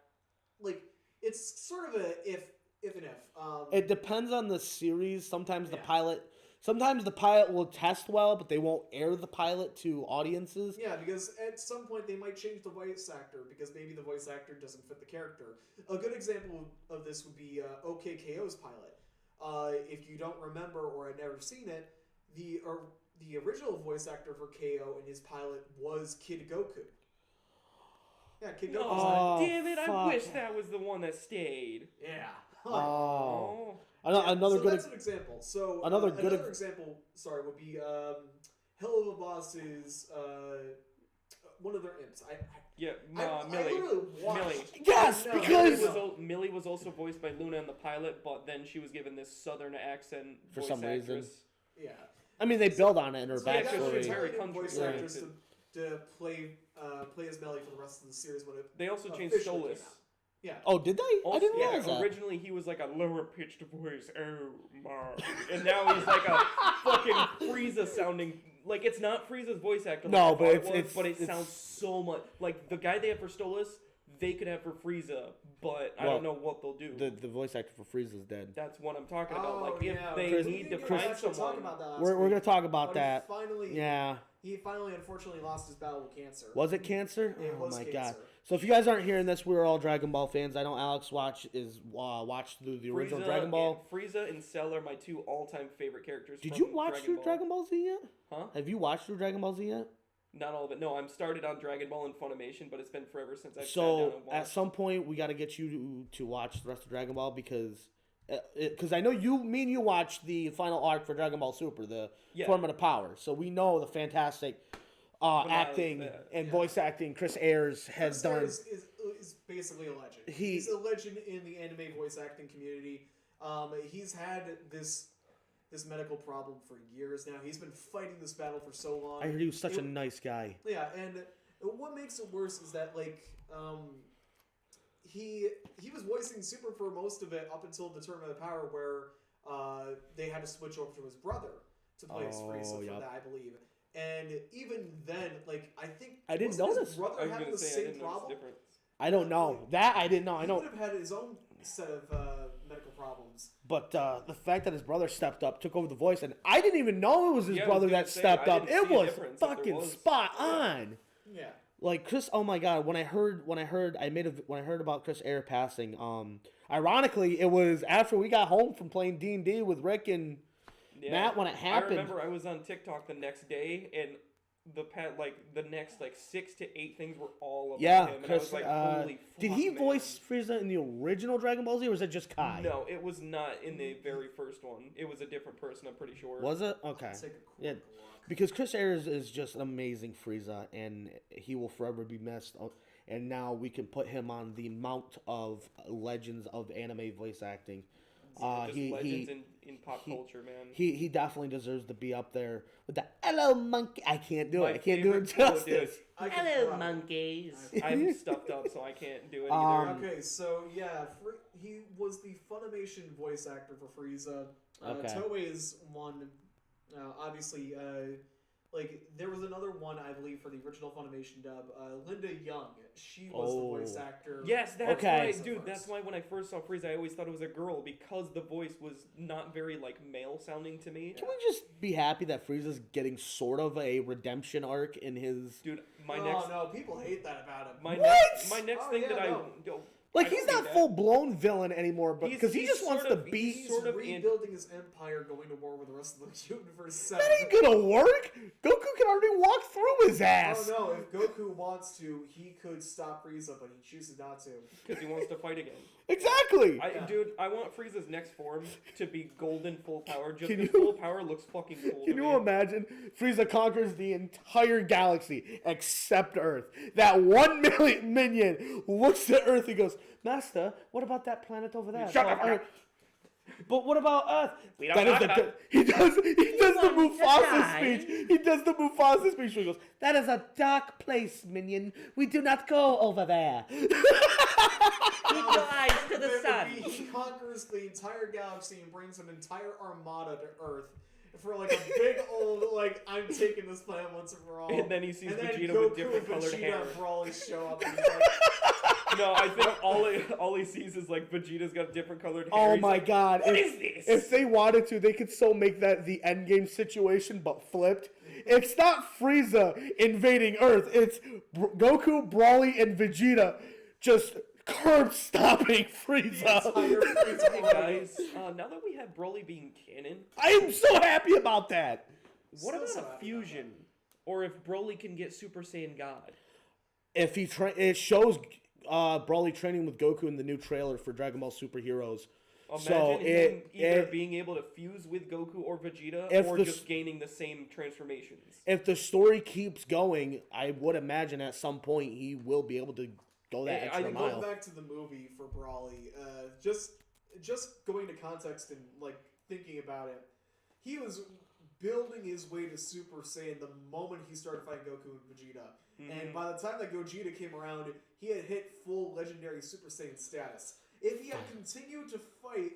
like it's sort of a if and if. It depends on the series. Sometimes the Yeah. pilot will test well, but they won't air the pilot to audiences. Yeah, because at some point they might change the voice actor because maybe the voice actor doesn't fit the character. A good example of this would be OKKO's pilot. If you don't remember or had never seen it, the original voice actor for KO in his pilot was Kid Goku. Yeah, Kid Goku. Oh, damn it! I fuck. wish that was the one that stayed. Yeah. Oh. Yeah, Another so good. that's an example. So another good another example, would be Hell of a Boss's one of their imps. Yeah, I Millie. literally watched. Millie. Yes, No, because Millie was also voiced by Luna in the pilot, but then she was given this southern accent For voice some reason. actress. Yeah. I mean they build on it in her So they got an backstory. backstory. Italian Country voice oriented. actress to play as Melly for the rest of the series when it They also changed officially Stolas. came out. Yeah. Oh, did they? I didn't yeah, realize that. originally he was like a lower pitched voice, and now he's like a fucking Frieza sounding. Like it's not Frieza's voice actor. No, like but I thought it it's- was, but it it's- sounds so much like the guy they have for Stolas. They could have for Frieza, but I Well, don't know what they'll do. The voice actor for Frieza's dead. That's what I'm talking about. Oh, Like if yeah. they Chris- need to Chris- find actually someone. talk about that last We're week. gonna talk about But that. He Yeah. finally unfortunately lost his battle with cancer. Was it cancer? It Oh was my cancer. god. So if you guys aren't hearing this, we're all Dragon Ball fans. I know Alex watched through the original Frieza Dragon Ball. Frieza and Cell are my two all-time favorite characters. Did from you watch through Ball. Dragon Ball Z yet? Huh? Have you watched through Dragon Ball Z yet? Not all of it. No, I'm started on Dragon Ball and Funimation, but it's been forever since I've sat down So and watched. at some point we got to get you to watch the rest of Dragon Ball because I know me and you watched the final arc for Dragon Ball Super, the Yeah. Tournament of Power. So we know the fantastic acting and voice acting Chris Ayres has Chris done. Ayres is basically a legend. He's a legend in the anime voice acting community. He's had this medical problem for years now. He's been fighting this battle for so long. I heard he was such a nice guy. Yeah, and what makes it worse is that he was voicing Super for most of it up until the Tournament of Power, where they had to switch over to his brother to play as Frieza for that, I believe. And even then, I think I didn't wasn't notice. his I brother was having gonna the say I same didn't notice the problem. difference. I don't know. That I didn't know. I He know. would have had his own set of medical problems. But the fact that his brother stepped up, took over the voice, and I didn't even know it was his Yeah, I was brother gonna that say, stepped I up. didn't It see a was difference if there fucking was. spot on. Yeah. Like Chris, oh my god! When I heard about Chris Ayres passing, ironically, it was after we got home from playing D&D with Rick and Yeah. Matt when it happened. I remember I was on TikTok the next day, and the next 6 to 8 things were all about Yeah, him, and Chris. I was like, holy fuck, did he man. voice Frieza in the original Dragon Ball Z, or was it just Kai? No, it was not in the very first one. It was a different person, I'm pretty sure. Was it? Okay. Take a quick Yeah. look. Because Chris Ayres is just an amazing Frieza, and he will forever be missed. And now we can put him on the mount of legends of anime voice acting. Just legends in pop culture, man. He definitely deserves to be up there with the "Hello Monkey." I can't do My it. I can't do it favorite quote justice. is, I can "Hello, probably- monkeys." I'm stuffed up, so I can't do it either. Okay, so yeah, he was the Funimation voice actor for Frieza. Okay. Toei's one, obviously, like there was another one I believe for the original Funimation dub. Linda Young, she was the voice actor. Yes, that's Okay. why, dude. That's why when I first saw Frieza, I always thought it was a girl because the voice was not very like male sounding to me. Can we just be happy that Frieza's getting sort of a redemption arc in his? Dude, No, people hate that about him. my What? next Oh, thing yeah, that no. Like I he's don't not hate full blown villain anymore, but because he He's just wants sort to of- be. He's sort of rebuilding his empire, going to war with the rest of the universe. 7. That ain't gonna work. Goku can already walk through his ass. Oh no! If Goku wants to, he could stop Frieza, but he chooses not to. because he wants to fight again. Exactly. Dude, I want Frieza's next form to be golden full power. Just Can because you- full power looks fucking cool. Can to you me. imagine? Frieza conquers the entire galaxy except Earth. That 1 million minion looks at Earth and goes, "Master, what about that planet over there?" Shut "Oh, up. Earth." But what about Earth? We don't That is talk the about- good. He does the want to Mufasa die? speech. He does the Mufasa speech. Where he goes, "That is a dark place, minion. We do not go over there." Keep your eyes to the It would sun. be he conquers the entire galaxy and brings an entire armada to Earth for like a big old like I'm taking this planet once and for all. And then he sees and then Vegeta Goku with different and colored Vegeta hair. and Broly show up. And he's like, No, I think all he sees is like Vegeta's got different colored hair. Oh He's my like, god. What if, is this? If they wanted to, they could so make that the endgame situation, but flipped. It's not Frieza invading Earth. It's Goku, Broly, and Vegeta just curb stopping Frieza. entire Frieza Hey army. guys, now that we have Broly being canon, I am so happy about that. what Still so about a happy fusion? Or if Broly can get Super Saiyan God? If he it shows Broly training with Goku in the new trailer for Dragon Ball Super Heroes. Imagine So him either being able to fuse with Goku or Vegeta, If or the just gaining the same transformations. if the story keeps going, I would imagine at some point he will be able to go that I extra think mile. Going back to the movie for Broly, just going to context and like thinking about it, he was building his way to Super Saiyan the moment he started fighting Goku and Vegeta. And by the time that Gogeta came around, he had hit full legendary Super Saiyan status. If he had continued to fight,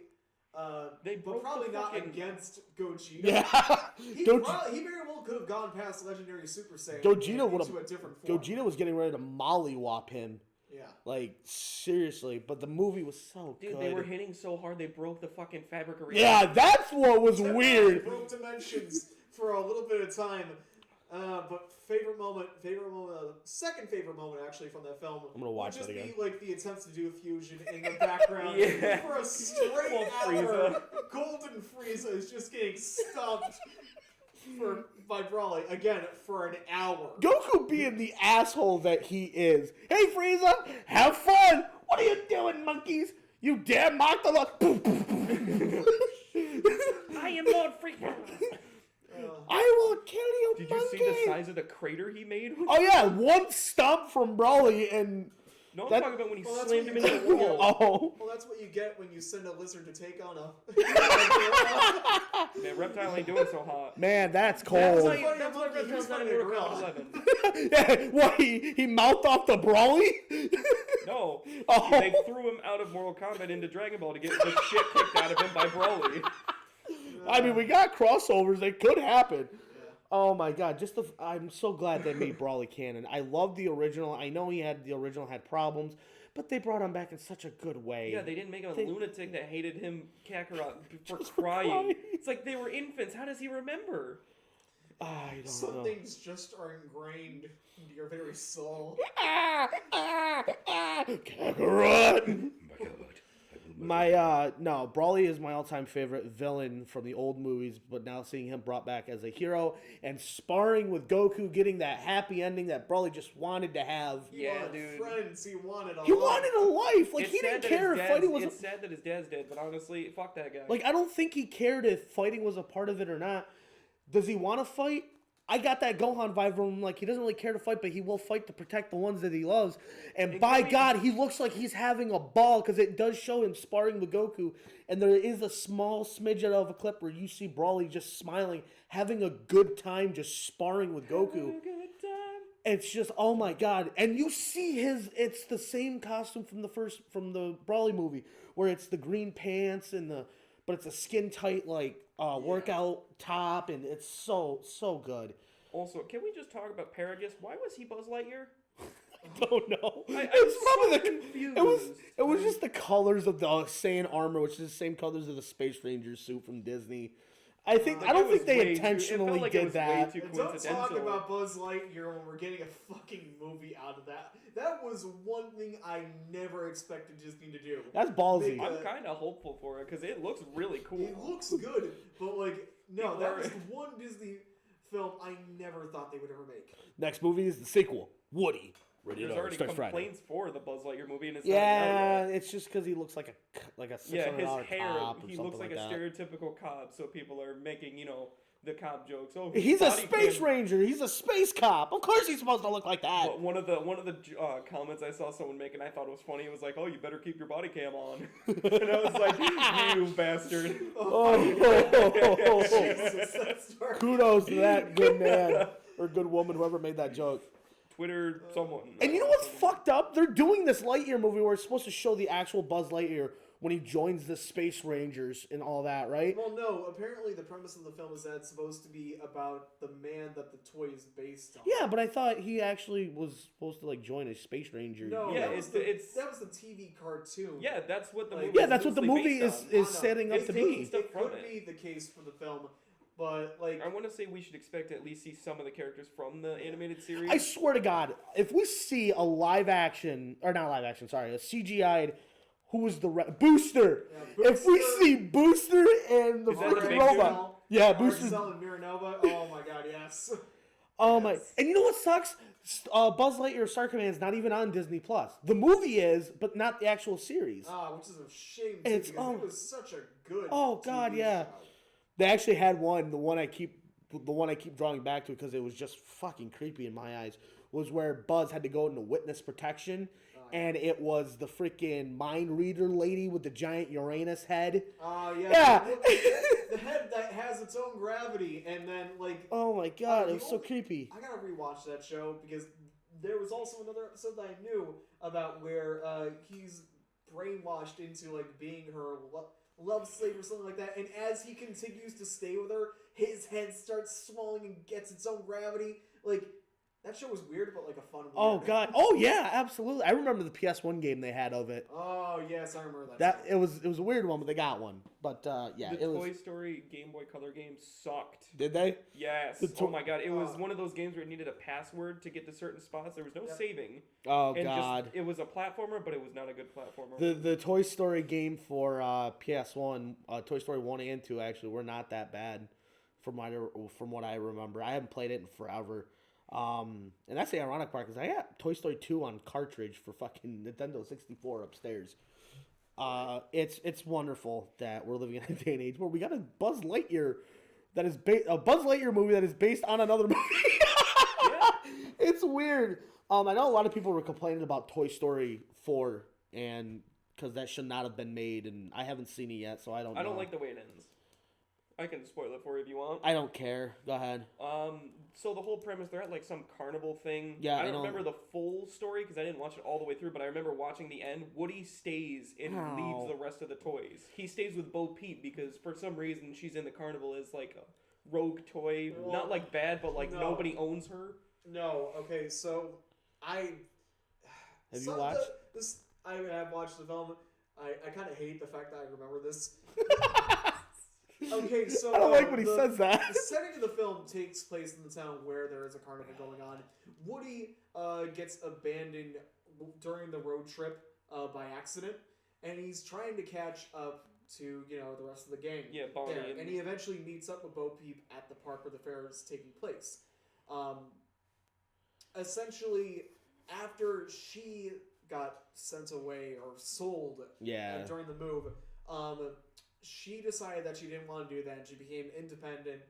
They but broke probably the not fucking- against Gogeta, Yeah. he very well could have gone past legendary Super Saiyan Gogeta and would into have. a different form. Gogeta was getting ready to mollywop him. Yeah. Like seriously, but the movie was so Dude, good. they were hitting so hard they broke the fucking fabric of Yeah, reality. that's what was They weird. broke dimensions for a little bit of time. But second favorite moment actually from that film. I'm gonna watch would just that again. be like the attempts to do a fusion in the background. Yeah. For a straight Well, hour, Frieza. Golden Frieza is just getting stumped by Broly again for an hour. Goku being the asshole that he is. Hey Frieza, have fun. What are you doing, monkeys? You dare mock the law? I am Lord Frieza. I will kill you, Did you monkey. see the size of the crater he made? Oh yeah, one stomp from Broly and No, I'm that- talking about when he Well, that's slammed what him you into the do. wall. oh. Well, that's what you get when you send a lizard to take on a. Man, Reptile ain't doing so hot. Man, that's That's cold. why, Fighting that's a why monkey, Reptile's he's not in fighting a Mortal Kombat gorilla. 11. Yeah, what he mouthed off the Broly? No, Oh. they threw him out of Mortal Kombat into Dragon Ball to get the shit kicked out of him by Broly. I mean, we got crossovers. They could happen. Oh my god! I'm so glad they made Broly canon. I love the original. I know the original had problems, but they brought him back in such a good way. Yeah, they didn't make him a They- lunatic that hated him, Kakarot, for Just for crying. crying. It's like they were infants. How does he remember? I don't Some know. things just are ingrained into your very soul. Kakarot. No, Broly is my all-time favorite villain from the old movies, but now seeing him brought back as a hero and sparring with Goku, getting that happy ending that Broly just wanted to have. He Yeah, wanted dude. friends. He wanted a He life. wanted a life. Like It's he sad didn't that his care if dad's- fighting was. It's sad that his dad's dead, but honestly, fuck that guy. Like I don't think he cared if fighting was a part of it or not. Does he want to fight? I got that Gohan vibe from him. Like he doesn't really care to fight, but he will fight to protect the ones that he loves. And by God, he looks like he's having a ball because it does show him sparring with Goku. And there is a small smidget of a clip where you see Broly just smiling, having a good time, just sparring with Goku. It's just oh my God! And you see it's the same costume from the Broly movie, where it's the green pants but it's a skin tight workout top, and it's so good. Also, can we just talk about Paragus? Why was he Buzz Lightyear? I don't know. I'm It's so probably confused. It was just the colors of the Saiyan armor, which is the same colors of the Space Ranger suit from Disney. I Like, don't it think was they way too- it intentionally felt like it did was that. Way too And don't talk coincidental. about Buzz Lightyear when we're getting a fucking movie out of that. That was one thing I never expected Disney to do. That's ballsy. Make I'm kind of hopeful for it because it looks really cool. It looks good, but like, no, People that are- was one Disney film I never thought they would ever make. Next movie is the sequel, Woody. There's Rated R, already starts Friday. complaints for the Buzz Lightyear movie, and it's not out Yeah, yet. it's just because he looks like a Yeah, $600 his hair, cop or he something looks like a that. stereotypical cop, so people are making, the cop jokes. Oh, He's a body space cam- ranger. He's a space cop. Of course he's supposed to look like that. But one of the comments I saw someone make, and I thought it was funny, it was like, "Oh, you better keep your body cam on," and I was like, "You bastard!" Jesus, that's dark. Kudos to that good man or good woman, whoever made that joke. Twitter, someone. And you know what's fucked up? They're doing this Lightyear movie where it's supposed to show the actual Buzz Lightyear when he joins the Space Rangers and all that, right? Well, no. Apparently, the premise of the film is that it's supposed to be about the man that the toy is based on. Yeah, but I thought he actually was supposed to like join a Space Ranger. No, Yeah, that was it's- that was the TV cartoon. Yeah, that's what the Like- movie. Yeah, that's what the loosely movie based is on. is No, no, setting up it's to taking be. stuff It from could it. be the case for the film, but like, I want to say we should expect to at least see some of the characters from the animated series. I swear to God, if we see a live action or not live action, sorry, a CGI'd. Who was the Booster? Yeah, If we Booster- see Booster and the Is that the freaking big robot, yeah, Booster's. Arcel and Miranova. Oh my god, yes. Oh my! Yes. And you know what sucks? Buzz Lightyear Star Command's not even on Disney Plus. The movie is, but not the actual series. Which is a shame too, It's- because oh. it was such a good. Oh, God, TV yeah. show. They actually had one. The one I keep drawing back to because it was just fucking creepy in my eyes. Was where Buzz had to go into witness protection, and it was the freaking mind reader lady with the giant Uranus head. Yeah. Yeah. The head that has its own gravity, and then like. Oh my God! the It was so only- creepy. I gotta rewatch that show because there was also another episode that I knew about where he's brainwashed into like being her love slave or something like that, and as he continues to stay with her, his head starts swelling and gets its own gravity. Like that show was weird, but like a fun. Oh weird. God! Oh yeah, absolutely. I remember the PS1 game they had of it. Oh yes, I remember that. That it was a weird one, but they got one. But yeah, the it Toy was. Story Game Boy Color game sucked. Did they? Yes. The Oh my god, it was Oh. one of those games where it needed a password to get to certain spots. There was no Yep. saving. Oh And God! just, it was a platformer, but it was not a good platformer. The Toy Story game for PS1, Toy Story 1 and 2 actually were not that bad from what I remember. I haven't played it in forever. And that's the ironic part because I got Toy Story 2 on cartridge for fucking Nintendo 64 upstairs. It's wonderful that we're living in a day and age where we got a Buzz Lightyear a Buzz Lightyear movie that is based on another movie. It's weird. I know a lot of people were complaining about Toy Story 4 and because that should not have been made, and I haven't seen it yet, so I don't know. I don't like the way it ends. I can spoil it for you if you want. I don't care. Go ahead. So the whole premise, they're at like some carnival thing. Yeah, I I don't know. remember the full story because I didn't watch it all the way through, but I remember watching the end. Woody stays and How? leaves the rest of the toys. He stays with Bo Peep because for some reason she's in the carnival as like a rogue toy. Well, Not like bad, but like no. nobody owns her. No, okay, so I Have you some of watched? this? I have watched the film. I kind of hate the fact that I remember this. Okay, so I don't like when he the- says that. The setting of the film takes place in the town where there is a carnival going on. Woody gets abandoned during the road trip by accident, and he's trying to catch up to the rest of the gang. Yeah, Bonnie there, and- and he eventually meets up with Bo Peep at the park where the fair is taking place. Essentially, after she got sent away or sold Yeah. during the move, she decided that she didn't want to do that, and she became independent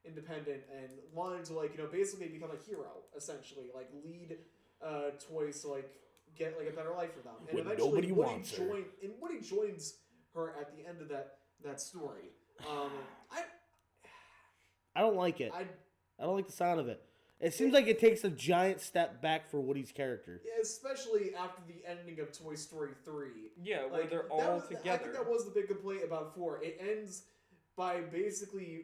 and wanted to basically become a hero, essentially, like lead toys to get a better life for them. And When eventually nobody wants her. Woody joins her at the end of that story. I don't like it. I I don't like the sound of it. It seems like it takes a giant step back for Woody's character. especially after the ending of Toy Story 3. Yeah, where they're that all was, I together. think that was the big complaint about 4. It ends by basically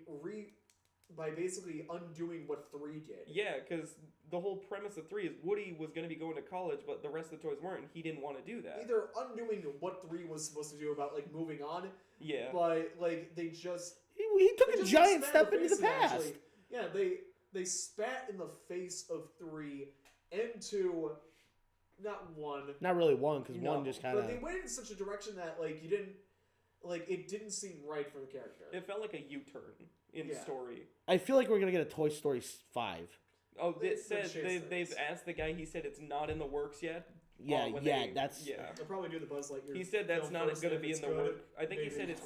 by basically undoing what 3 did. Yeah, because the whole premise of 3 is Woody was going to be going to college, but the rest of the toys weren't, and he didn't want to do that. Either undoing what 3 was supposed to do about like moving on, Yeah. but like they just He took a giant step into the past. Actually. Yeah, they spat in the face of 3 into not 1. Not really 1, because 1 just kind of. But they went in such a direction that like you didn't like it didn't seem right for the character. It felt like a U-turn in story. I feel like we're gonna get a Toy Story 5. Oh, It's they've asked the guy. He said it's not in the works yet. Yeah, that's They'll probably do the Buzz Lightyear. He said that's not going to be in the work. I think he said it's.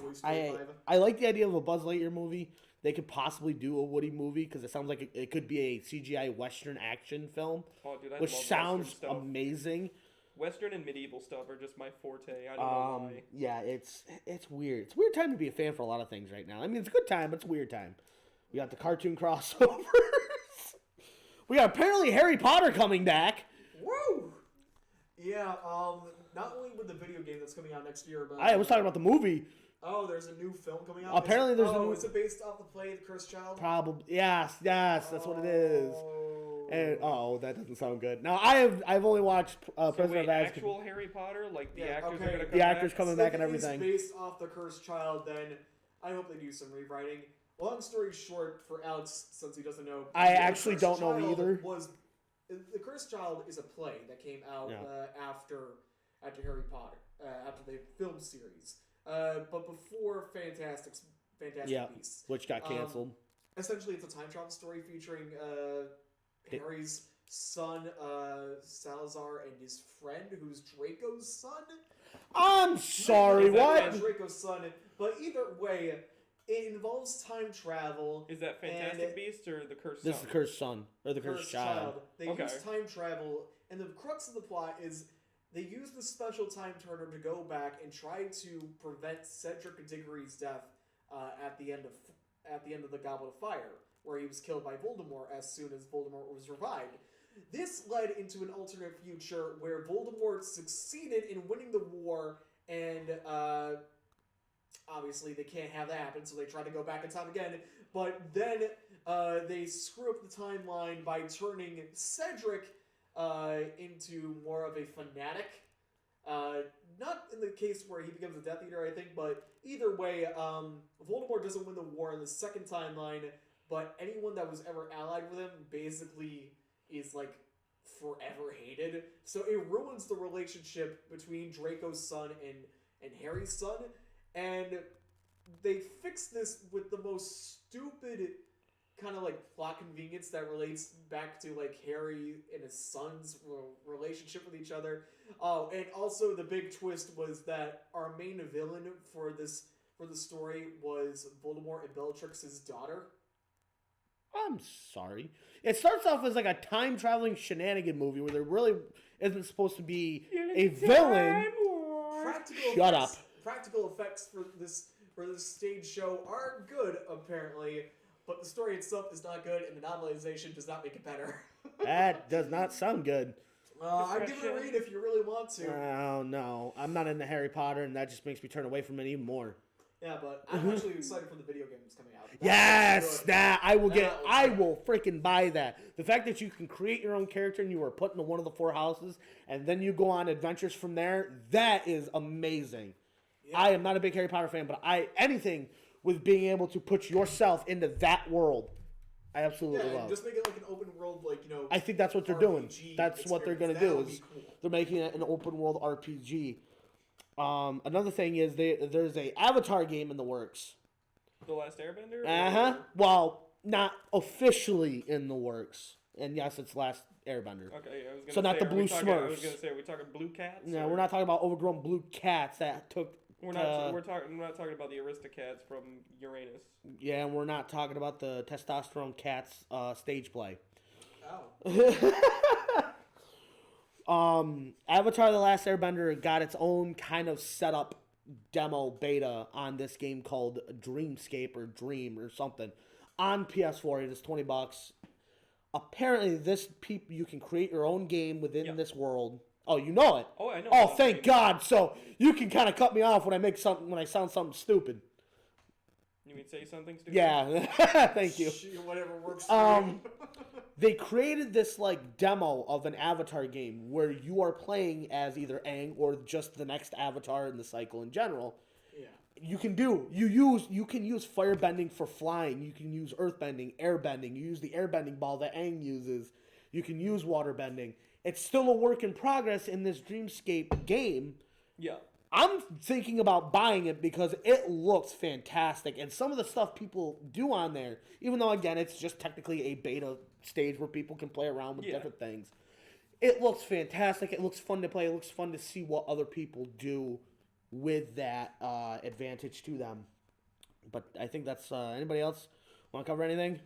I like the idea of a Buzz Lightyear movie. They could possibly do a Woody movie because it sounds like it could be a CGI Western action film, Oh, dude, I which love sounds Western stuff. amazing. Western and medieval stuff are just my forte. I don't know why. Yeah, it's weird. It's a weird time to be a fan for a lot of things right now. I mean, it's a good time, but it's a weird time. We got the cartoon crossovers. We got apparently Harry Potter coming back. Woo! Yeah, not only with the video game that's coming out next year, but I was talking about the movie. Oh, there's a new film coming out. Apparently, there's a new. Is it based off the play The Cursed Child? Probably yes, that's what it is. And that doesn't sound good. Now I've only watched Prisoner of Azkaban. Actual Harry Potter, like the actors okay. are gonna come The actors back? coming back and everything. If it's based off The Cursed Child, then I hope they do some rewriting. Long story short, for Alex, since he doesn't know, I The actually Cursed don't know Child either. The Cursed Child is a play that came out after Harry Potter, after the film series, but before Fantastic Beasts, which got canceled. Essentially, it's a time travel story featuring Harry's son, Salazar, and his friend, who's Draco's son. I'm sorry, what? Draco's son. But either way, it involves time travel. Is that Fantastic Beasts or the Cursed This Son? is the Cursed Son or the Cursed Child. They use time travel, and the crux of the plot is they use the special time turner to go back and try to prevent Cedric Diggory's death at the end of the Goblet of Fire, where he was killed by Voldemort as soon as Voldemort was revived. This led into an alternate future where Voldemort succeeded in winning the war, and obviously they can't have that happen, so they try to go back in time again. But then they screw up the timeline by turning Cedric into more of a fanatic. Not in the case where he becomes a Death Eater, I think, but either way, Voldemort doesn't win the war in the second timeline, but anyone that was ever allied with him basically is, like, forever hated. So it ruins the relationship between Draco's son and Harry's son, and they fix this with the most stupid kind of, like, plot convenience that relates back to, like, Harry and his son's relationship with each other. Oh, and also the big twist was that our main villain for the story was Voldemort and Bellatrix's daughter. I'm sorry. It starts off as like a time traveling shenanigan movie where there really isn't supposed to be a villain. Shut up. Practical effects for this stage show are good, apparently, but the story itself is not good, and the novelization does not make it better. That does not sound good. I'd give it a read if you really want to. Oh, no. I'm not into Harry Potter, and that just makes me turn away from it even more. Yeah, but I'm actually excited for the video game that's coming out. I will freaking buy that. The fact that you can create your own character and you are put into one of the 4 houses, and then you go on adventures from there, that is amazing. Yeah. I am not a big Harry Potter fan, but anything with being able to put yourself into that world, I absolutely love. Just make it like an open world, like, I think that's what they're doing. That's what they're going to do. They're making it an open world RPG. Another thing is there's a Avatar game in the works. The Last Airbender? Uh-huh. Well, not officially in the works. And yes, it's Last Airbender. Okay, I was gonna so not the blue Smurfs. Smurfs. I was going to say, are we talking blue cats? No, we're not talking about overgrown blue cats that took... We're not talking about the Aristocats from Uranus. Yeah, and we're not talking about the testosterone cats stage play. Oh. Avatar: The Last Airbender got its own kind of setup demo beta on this game called Dreamscape or Dream or something on PS4. It is $20. Apparently, you can create your own game within this world. Oh, you know it. Oh, I know. Oh, thank God! So you can kind of cut me off when I sound something stupid. You mean say something stupid? Yeah, thank you. Whatever works for you. They created this like demo of an Avatar game where you are playing as either Aang or just the next Avatar in the cycle in general. Yeah. You can use firebending for flying. You can use earthbending, airbending. You use the airbending ball that Aang uses. You can use waterbending. It's still a work in progress in this Dreamscape game. Yeah. I'm thinking about buying it because it looks fantastic. And some of the stuff people do on there, even though, again, it's just technically a beta stage where people can play around with different things, it looks fantastic. It looks fun to play. It looks fun to see what other people do with that advantage to them. But I think that's... anybody else want to cover anything?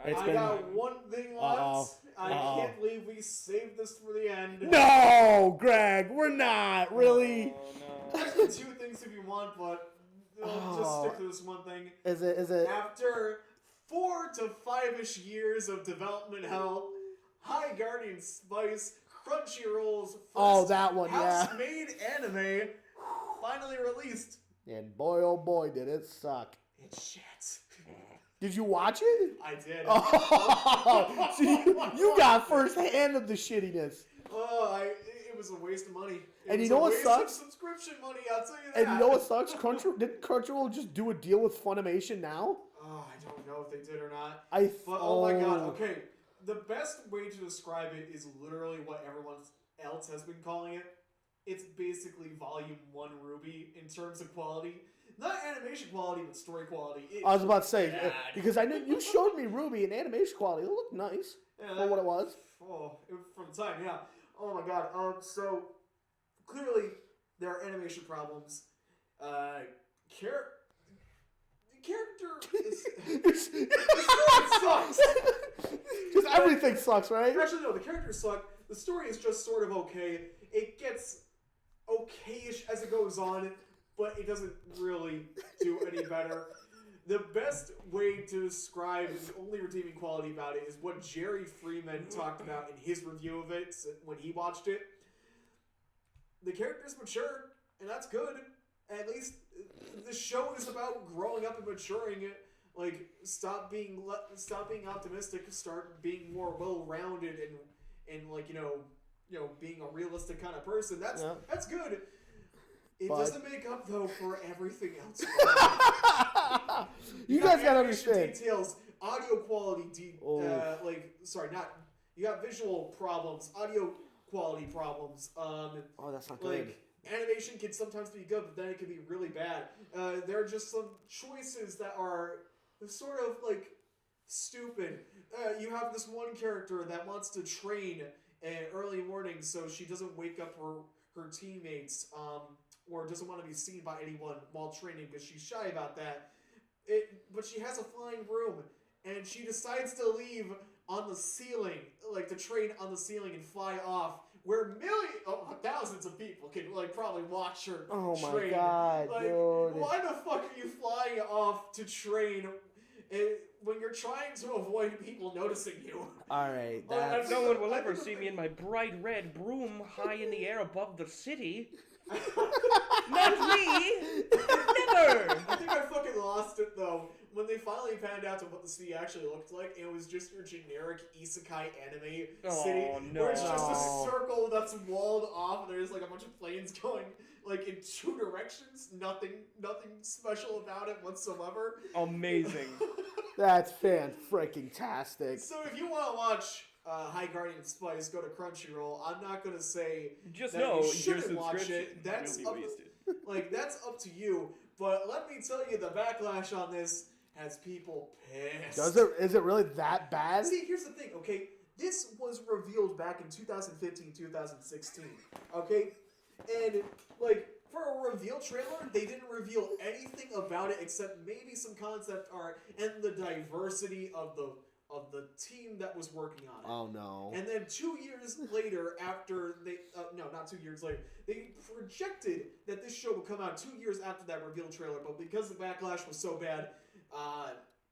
I got one thing left. I can't believe we saved this for the end. No, Greg, we're not. Really? Oh, no. Actually, two things if you want, but just stick to this one thing. Is it? After 4 to 5-ish years of development hell, High Guardian Spice, Crunchyroll's first that one, yeah. house-made anime, finally released. And boy, oh boy, did it suck. It's shit. Did you watch it? I did. Oh, so you got first hand of the shittiness. It was a waste of money. And you know what sucks? Subscription money, I'll tell you that. And you know what sucks? Didn't Crunchyroll just do a deal with Funimation now? Oh, I don't know if they did or not. But oh my god, okay. The best way to describe it is literally what everyone else has been calling it. It's basically Volume 1 Ruby in terms of quality. Not animation quality, but story quality. I was about to say, bad. because I knew you showed me Ruby and animation quality. It looked nice for what it was. From the time, yeah. Oh my god. So clearly there are animation problems. Character is the story sucks. Just everything sucks, right? Actually, no. The characters suck. The story is just sort of okay. It gets okay-ish as it goes on, but it doesn't really do any better. The best way to describe the only redeeming quality about it is what Jerry Freeman talked about in his review of it when he watched it. The characters mature, and that's good. At least the show is about growing up and maturing. Like, stop being optimistic, start being more well-rounded and like, you know, being a realistic kind of person. That's good. It doesn't make up, though, for everything else. You guys gotta understand. Details, audio quality, you got visual problems, audio quality problems. That's not like, good. Animation can sometimes be good, but then it can be really bad. There are just some choices that are sort of, like, stupid. You have this one character that wants to train early mornings so she doesn't wake up her teammates, or doesn't want to be seen by anyone while training because she's shy about that. But she has a flying room, and she decides to leave on the ceiling, like to train on the ceiling and fly off, where thousands of people can like probably watch her train. Oh my god, like, dude. why the fuck are you flying off to train when you're trying to avoid people noticing you? Alright, No one will ever see me in my bright red broom high in the air above the city. Not me! Never! I think I fucking lost it, though. When they finally panned out to what the city actually looked like, it was just your generic isekai anime city. No. Where it's just a circle that's walled off, and there's like a bunch of planes going like in two directions. Nothing special about it whatsoever. Amazing. That's fan-freaking-tastic. So if you want to watch High Guardian Spice, go to Crunchyroll. I'm not gonna say Just that know you your shouldn't watch subscription it. That's will be up, wasted. that's up to you. But let me tell you, the backlash on this has people pissed. Is it really that bad? See, here's the thing, okay? This was revealed back in 2015, 2016, okay? And, like, for a reveal trailer, they didn't reveal anything about it except maybe some concept art and the diversity of the team that was working on it. Oh, no. And then 2 years later, after they... no, not 2 years later. They projected that this show would come out 2 years after that reveal trailer, but because the backlash was so bad,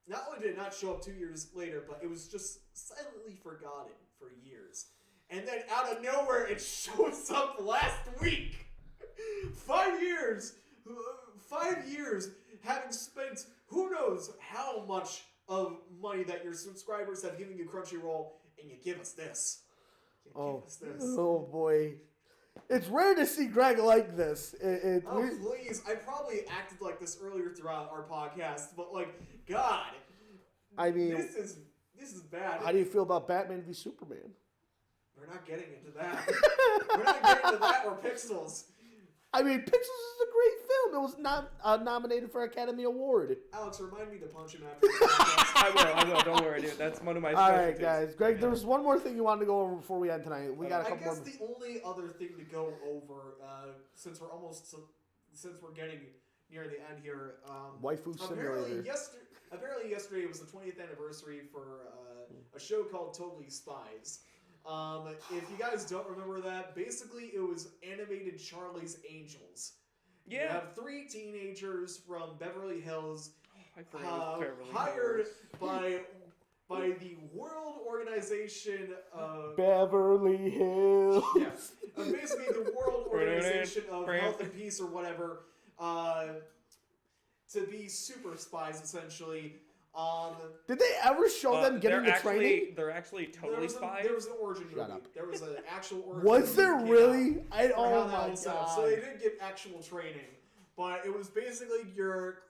not only did it not show up 2 years later, but it was just silently forgotten for years. And then out of nowhere, it shows up last week. 5 years. 5 years. having spent who knows how much of money that your subscribers have given you Crunchyroll, and you give us this. Oh boy. It's rare to see Greg like this. Please. I probably acted like this earlier throughout our podcast, but like, God. I mean, this is bad. How do you feel about Batman v Superman? We're not getting into that. We're not getting into that or Pixels. I mean, Pixels is a great film. It was not nominated for Academy Award. Alex, remind me to punch him after the podcast. I will. Don't worry, dude. That's one of my All specialties. right, guys. Greg, there was one more thing you wanted to go over before we end tonight. We got a couple I guess more. the only other thing to go over, since we're getting near the end here, Waifu Simulator. Apparently yesterday was the 20th anniversary for a show called Totally Spies. If you guys don't remember that, basically it was animated Charlie's Angels. Yeah. You have 3 teenagers from Beverly Hills hired by the World Organization of Beverly Hills. Yes, basically the World Organization of Health and Peace or whatever, to be super spies essentially. Did they ever show them getting the training? They're actually totally spies. There was an origin movie. Shut up. There was an actual origin Was movie there that came really? out for Oh how my that was set up. god! So they did get actual training, but it was basically your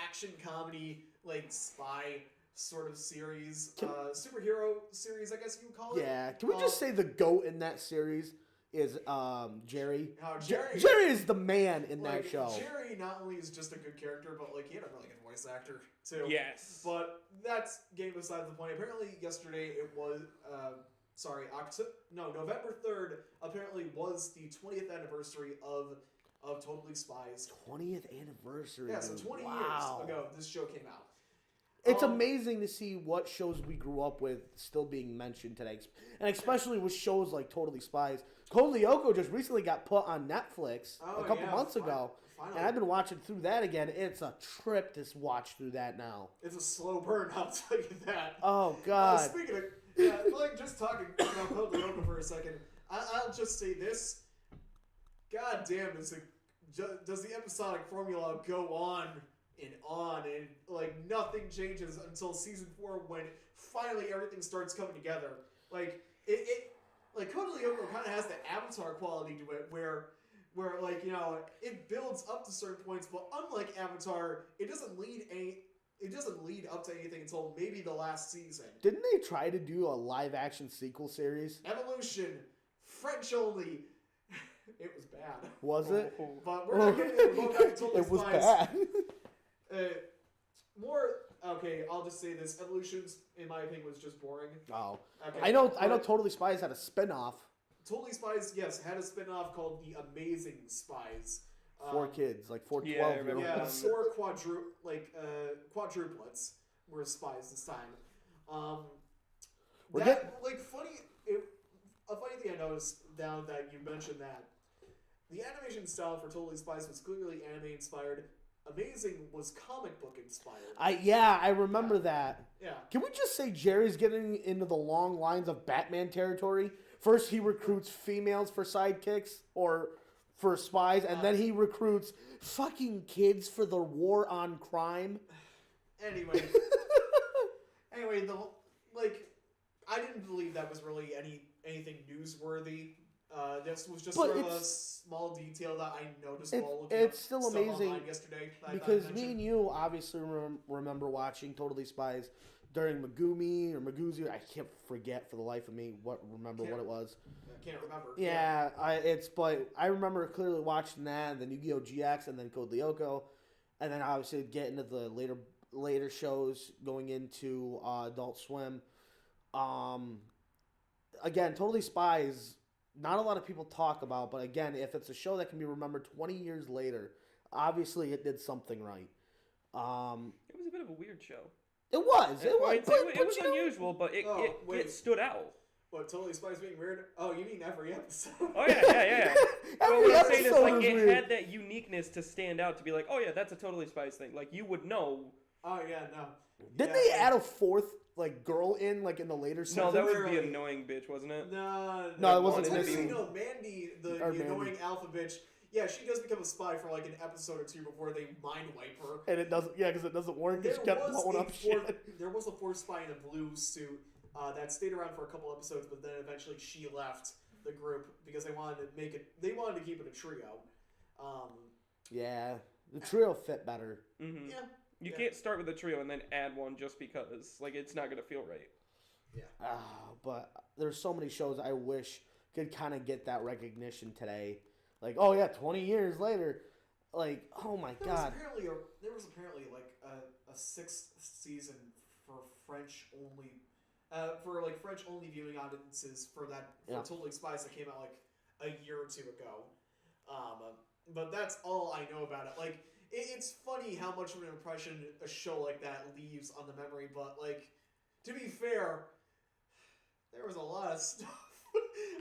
action comedy like spy sort of series, superhero series, I guess you would call it. Yeah. Can we just say the GOAT in that series is Jerry? Jerry is the man in that show. Jerry not only is just a good character, but like he had a really good voice actor too. Yes. But that's game beside the point. Apparently yesterday it was November 3rd apparently was the 20th anniversary of Totally Spies. 20th anniversary. Yeah, so 20 years ago this show came out. It's amazing to see what shows we grew up with still being mentioned today. And especially with shows like Totally Spies. Code Lyoko just recently got put on Netflix a couple months ago. Finally. And I've been watching through that again. It's a trip to watch through that now. It's a slow burn, I'll tell you that. Oh, God. Speaking of, like just talking about Code Lyoko for a second, I'll just say this. God damn, does the episodic formula go on and like nothing changes until season 4 when finally everything starts coming together. Like like Code Lyoko kind of has the Avatar quality to it where like, you know, it builds up to certain points, but unlike Avatar, it doesn't lead up to anything until maybe the last season. Didn't they try to do a live action sequel series? Evolution, French only. It was bad. Was it? But we're not getting into Totally It was Spies. bad. Okay, I'll just say this. Evolutions, in my opinion, was just boring. Oh. Okay. I know Totally Spies had a spin-off. Totally Spies, yes, had a spin-off called The Amazing Spies. 4 kids, like 4 Yeah, I 12-year-olds. remember. Yeah, 4 quadruplets were spies this time. A funny thing I noticed now that you mentioned that, the animation style for Totally Spies was clearly anime inspired. Amazing was comic book inspired. I remember that. Yeah. Can we just say Jerry's getting into the long lines of Batman territory? First he recruits females for sidekicks or for spies, and then he recruits fucking kids for the war on crime. Anyway, I didn't believe that was really anything newsworthy. This was just sort of a small detail that I noticed while looking it's up still stuff amazing online yesterday. because me and you obviously remember watching Totally Spies during Megumi or Maguzi. I can't forget for the life of me what it was. I can't remember. Yeah, but I remember clearly watching that, and then Yu-Gi-Oh! GX, and then Code Lyoko, and then obviously get into the later shows going into Adult Swim. Again, Totally Spies. Not a lot of people talk about, but again, if it's a show that can be remembered 20 years later, obviously it did something right. It was a bit of a weird show. It was. It was unusual, but it stood out. What, Totally Spies being weird? Oh, you mean every episode? Oh, yeah. Well, what I'm saying is, like, it had that uniqueness to stand out, to be like, oh, yeah, that's a Totally Spies thing. Like, you would know. Oh, yeah, no. Didn't they add a 4th, girl in, in the later seasons? No, that was the annoying bitch, wasn't it? No, it wasn't. Actually, no, Mandy, the annoying alpha bitch, Yeah, she does become a spy for like an episode or two before they mind wipe her. And it doesn't, because it doesn't work. It kept blowing up shit. There was a fourth spy in a blue suit that stayed around for a couple episodes, but then eventually she left the group because they wanted to make it. They wanted to keep it a trio. Yeah, the trio fit better. Mm-hmm. Yeah. You can't start with a trio and then add one just because. Like, it's not going to feel right. Yeah. But there's so many shows I wish could kind of get that recognition today. Like, oh yeah, 20 years later. Like, oh my God. There was apparently like a sixth season for French only. For like French only viewing audiences for Totally Spies that came out like a year or two ago. But that's all I know about it. Like, it's funny how much of an impression a show like that leaves on the memory, but like, to be fair, there was a lot of stuff.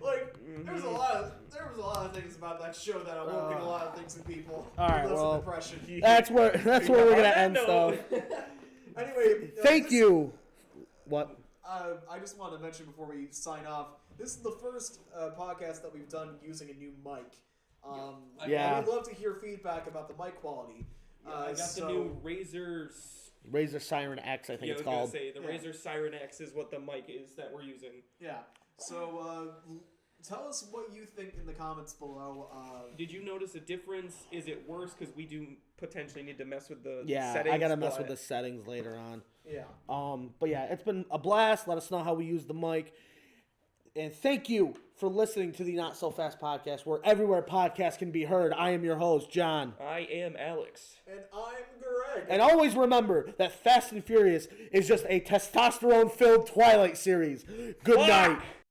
Like, there was a lot of things about that show that awoke in a lot of things in people. All right, well, impression. that's where we're gonna end stuff. Anyway, thank you. What? I just wanted to mention before we sign off, this is the first podcast that we've done using a new mic. Yeah. We'd love to hear feedback about the mic quality. I got the new Razer Siren X, I think it's called. The Razer Siren X is what the mic is that we're using. Yeah. So tell us what you think in the comments below. Did you notice a difference? Is it worse because we do potentially need to mess with the Yeah, settings? I gotta mess with the settings later on. Yeah. But yeah, it's been a blast. Let us know how we use the mic. And thank you for listening to the Not So Fast podcast, where everywhere podcasts can be heard. I am your host, John. I am Alex. And I'm Greg. And always remember that Fast and Furious is just a testosterone-filled Twilight series. Good night.